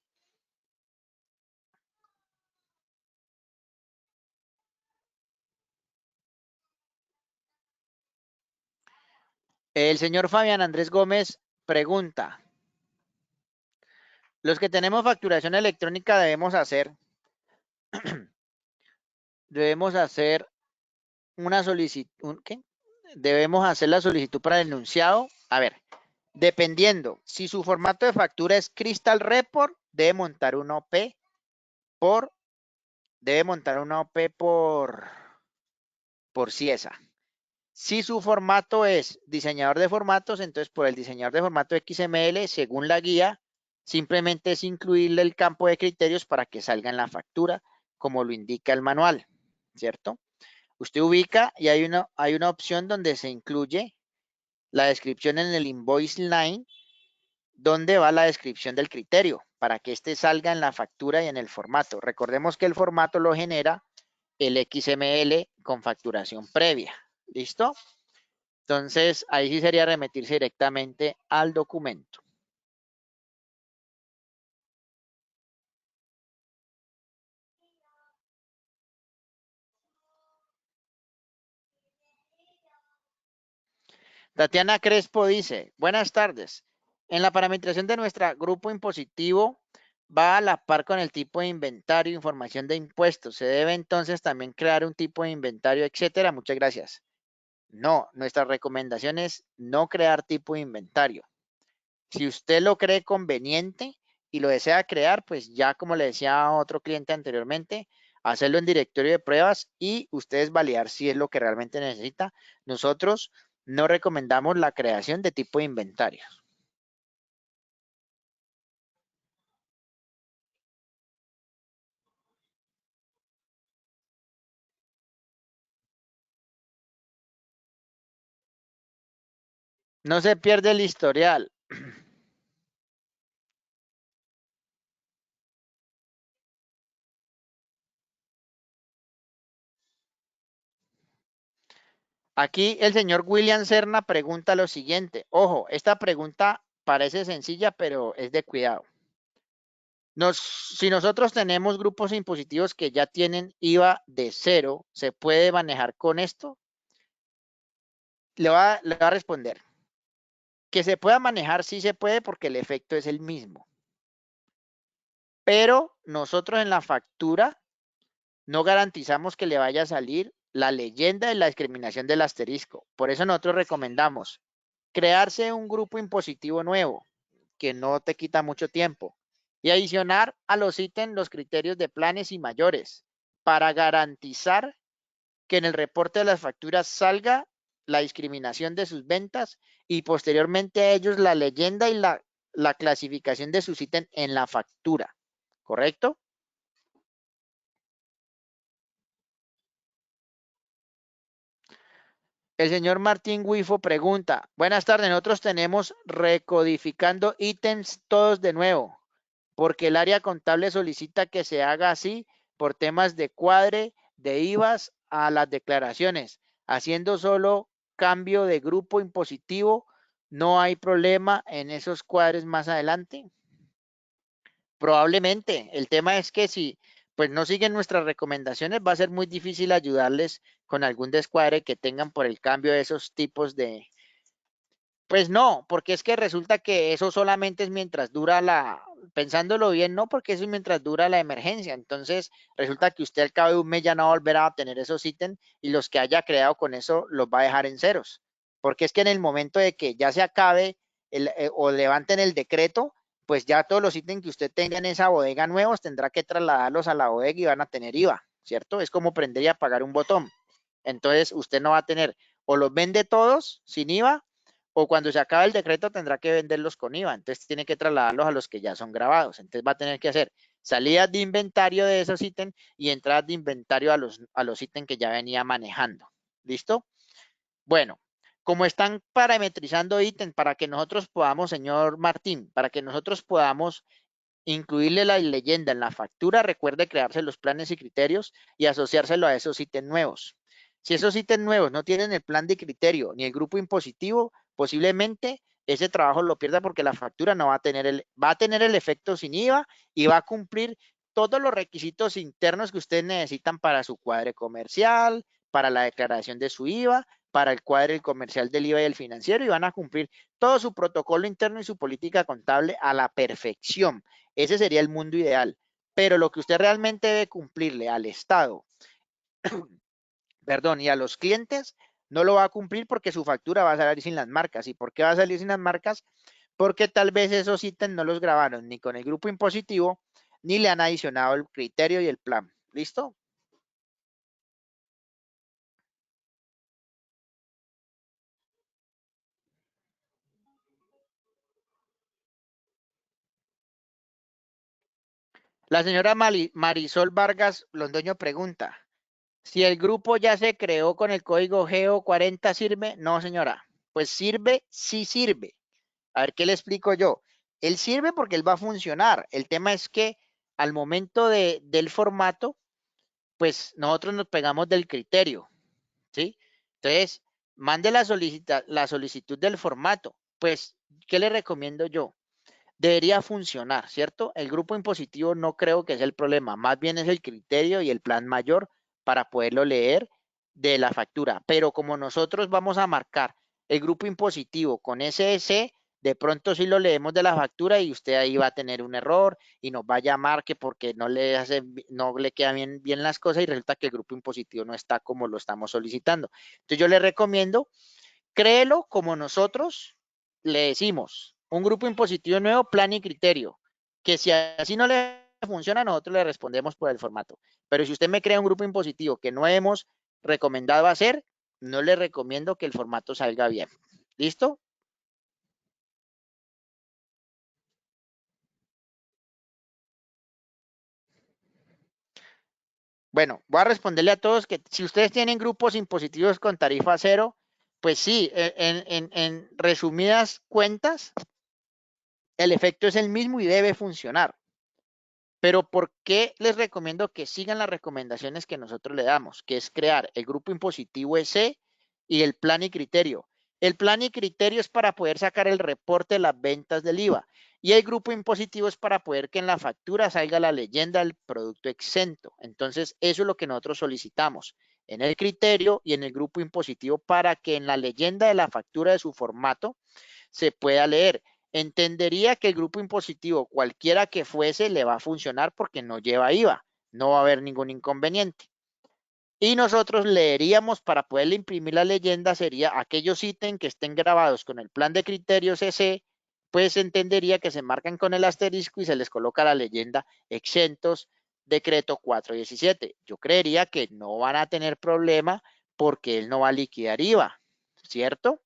El señor Fabián Andrés Gómez pregunta, los que tenemos facturación electrónica debemos hacer una solicitud, ¿qué? Debemos hacer la solicitud para el enunciado. A ver, dependiendo, si su formato de factura es Crystal Report, por, debe montar una OP por CIESA. Si su formato es diseñador de formatos, entonces por el diseñador de formato XML, según la guía, simplemente es incluirle el campo de criterios para que salga en la factura, como lo indica el manual, ¿cierto? Usted ubica y hay una opción donde se incluye la descripción en el invoice line, donde va la descripción del criterio, para que este salga en la factura y en el formato. Recordemos que el formato lo genera el XML con facturación previa. ¿Listo? Entonces, ahí sí sería remitirse directamente al documento. Tatiana Crespo dice, buenas tardes. En la parametrización de nuestro grupo impositivo va a la par con el tipo de inventario, información de impuestos. Se debe entonces también crear un tipo de inventario, etcétera. Muchas gracias. No, nuestra recomendación es no crear tipo de inventario. Si usted lo cree conveniente y lo desea crear, pues ya como le decía a otro cliente anteriormente, hacerlo en directorio de pruebas y ustedes validar si es lo que realmente necesita. Nosotros no recomendamos la creación de tipo de inventario. No se pierde el historial. Aquí el señor William Serna pregunta lo siguiente. Ojo, esta pregunta parece sencilla, pero es de cuidado. Si nosotros tenemos grupos impositivos que ya tienen IVA de cero, ¿se puede manejar con esto? Le va a responder. Que se pueda manejar, sí se puede porque el efecto es el mismo. Pero nosotros en la factura no garantizamos que le vaya a salir la leyenda de la discriminación del asterisco. Por eso nosotros recomendamos crearse un grupo impositivo nuevo, que no te quita mucho tiempo, y adicionar a los ítems los criterios de planes y mayores para garantizar que en el reporte de las facturas salga la discriminación de sus ventas y posteriormente a ellos la leyenda y la clasificación de sus ítems en la factura. ¿Correcto? El señor Martín Wifo pregunta, buenas tardes, nosotros tenemos recodificando ítems todos de nuevo, porque el área contable solicita que se haga así por temas de cuadre, de IVAs a las declaraciones, haciendo solo cambio de grupo impositivo, no hay problema en esos cuadres más adelante. Probablemente. El tema es que si pues no siguen nuestras recomendaciones, va a ser muy difícil ayudarles con algún descuadre que tengan por el cambio de esos tipos de... Pues no, porque es que resulta que eso solamente es mientras dura pensándolo bien, no, porque eso es mientras dura la emergencia. Entonces, resulta que usted al cabo de un mes ya no va a volver a tener esos ítems y los que haya creado con eso los va a dejar en ceros. Porque es que en el momento de que ya se acabe o levanten el decreto, pues ya todos los ítems que usted tenga en esa bodega nuevos tendrá que trasladarlos a la bodega y van a tener IVA, ¿cierto? Es como prender y apagar un botón. Entonces, usted no va a tener, o los vende todos sin IVA, o cuando se acabe el decreto tendrá que venderlos con IVA, entonces tiene que trasladarlos a los que ya son grabados, entonces va a tener que hacer salidas de inventario de esos ítems y entradas de inventario a los ítems que ya venía manejando. ¿Listo? Bueno, como están parametrizando ítems para que nosotros podamos, señor Martín, para que nosotros podamos incluirle la leyenda en la factura, recuerde crearse los planes y criterios y asociárselo a esos ítems nuevos. Si esos ítems nuevos no tienen el plan de criterio ni el grupo impositivo, posiblemente ese trabajo lo pierda porque la factura no va a tener el efecto sin IVA y va a cumplir todos los requisitos internos que ustedes necesitan para su cuadre comercial, para la declaración de su IVA, para el cuadre comercial del IVA y el financiero y van a cumplir todo su protocolo interno y su política contable a la perfección. Ese sería el mundo ideal. Pero lo que usted realmente debe cumplirle al Estado, perdón, y a los clientes, no lo va a cumplir porque su factura va a salir sin las marcas. ¿Y por qué va a salir sin las marcas? Porque tal vez esos ítems no los grabaron ni con el grupo impositivo, ni le han adicionado el criterio y el plan. ¿Listo? La señora Marisol Vargas Londoño pregunta, si el grupo ya se creó con el código GEO40, ¿sirve? No, señora. Pues sirve, sí sirve. A ver, ¿qué le explico yo? Él sirve porque él va a funcionar. El tema es que al momento del formato, pues nosotros nos pegamos del criterio, ¿sí? Entonces, mande la solicitud del formato. Pues, ¿qué le recomiendo yo? Debería funcionar, ¿cierto? El grupo impositivo no creo que sea el problema, más bien es el criterio y el plan mayor para poderlo leer de la factura. Pero como nosotros vamos a marcar el grupo impositivo con SS, De pronto sí lo leemos de la factura y usted ahí va a tener un error y nos va a llamar que porque no le quedan bien las cosas y resulta que el grupo impositivo no está como lo estamos solicitando. Entonces yo le recomiendo, créelo como nosotros le decimos, un grupo impositivo nuevo, plan y criterio, que si así no le funciona, nosotros le respondemos por el formato. Pero si usted me crea un grupo impositivo que no hemos recomendado hacer, no le recomiendo que el formato salga bien. ¿Listo? Bueno, voy a responderle a todos que si ustedes tienen grupos impositivos con tarifa cero, pues sí, en resumidas cuentas, el efecto es el mismo y debe funcionar. Pero ¿por qué les recomiendo que sigan las recomendaciones que nosotros le damos? Que es crear el grupo impositivo EC y el plan y criterio. El plan y criterio es para poder sacar el reporte de las ventas del IVA y el grupo impositivo es para poder que en la factura salga la leyenda del producto exento. Entonces, eso es lo que nosotros solicitamos en el criterio y en el grupo impositivo para que en la leyenda de la factura de su formato se pueda leer. Entendería que el grupo impositivo, cualquiera que fuese, le va a funcionar porque no lleva IVA. No va a haber ningún inconveniente. Y nosotros leeríamos para poderle imprimir la leyenda, sería aquellos ítems que estén grabados con el plan de criterios CC, pues entendería que se marcan con el asterisco y se les coloca la leyenda exentos decreto 417. Yo creería que no van a tener problema porque él no va a liquidar IVA, ¿cierto?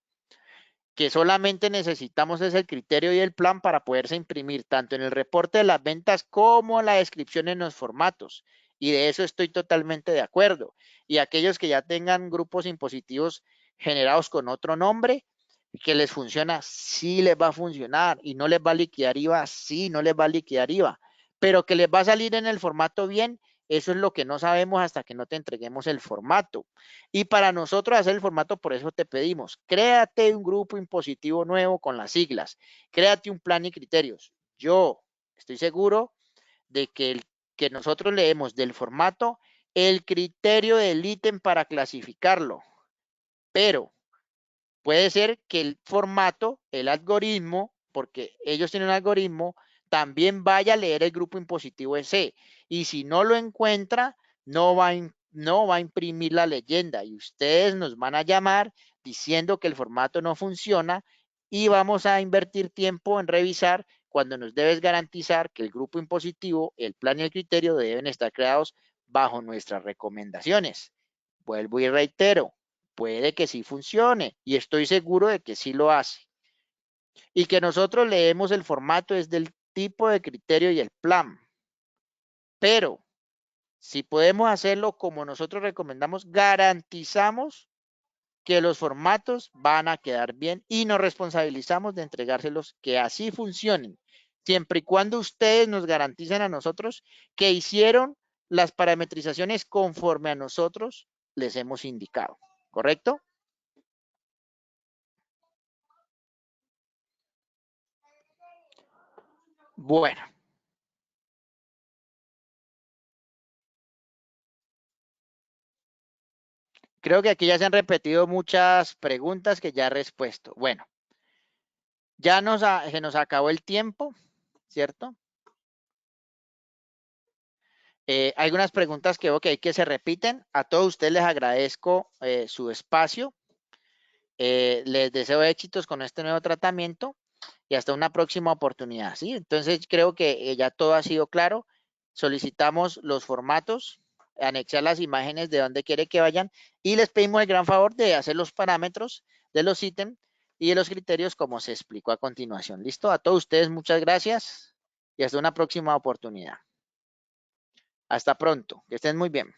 Que solamente necesitamos es el criterio y el plan para poderse imprimir tanto en el reporte de las ventas como la descripción en los formatos. Y de eso estoy totalmente de acuerdo. Y aquellos que ya tengan grupos impositivos generados con otro nombre, que les funciona, sí les va a funcionar y no les va a liquidar IVA, sí, no les va a liquidar IVA, pero que les va a salir en el formato bien, eso es lo que no sabemos hasta que no te entreguemos el formato. Y para nosotros hacer el formato, por eso te pedimos, créate un grupo impositivo nuevo con las siglas, créate un plan y criterios. Yo estoy seguro de que el que nosotros leemos del formato, el criterio del ítem para clasificarlo, pero puede ser que el formato, el algoritmo, porque ellos tienen un algoritmo, también vaya a leer el grupo impositivo EC. Y si no lo encuentra, no va a imprimir la leyenda. Y ustedes nos van a llamar diciendo que el formato no funciona y vamos a invertir tiempo en revisar cuando nos debes garantizar que el grupo impositivo, el plan y el criterio deben estar creados bajo nuestras recomendaciones. Vuelvo y reitero, puede que sí funcione y estoy seguro de que sí lo hace. Y que nosotros leemos el formato es del tipo de criterio y el plan. Pero si podemos hacerlo como nosotros recomendamos, garantizamos que los formatos van a quedar bien y nos responsabilizamos de entregárselos que así funcionen, siempre y cuando ustedes nos garanticen a nosotros que hicieron las parametrizaciones conforme a nosotros les hemos indicado. ¿Correcto? Bueno, creo que aquí ya se han repetido muchas preguntas que ya he respuesto. Bueno, se nos acabó el tiempo, ¿cierto? Algunas preguntas que, ok, que se repiten. A todos ustedes les agradezco su espacio. Les deseo éxitos con este nuevo tratamiento y hasta una próxima oportunidad, ¿sí? Entonces creo que ya todo ha sido claro. Solicitamos los formatos, anexar las imágenes de dónde quiere que vayan y les pedimos el gran favor de hacer los parámetros de los ítems y de los criterios como se explicó a continuación. ¿Listo? A todos ustedes muchas gracias y hasta una próxima oportunidad. Hasta pronto. Que estén muy bien.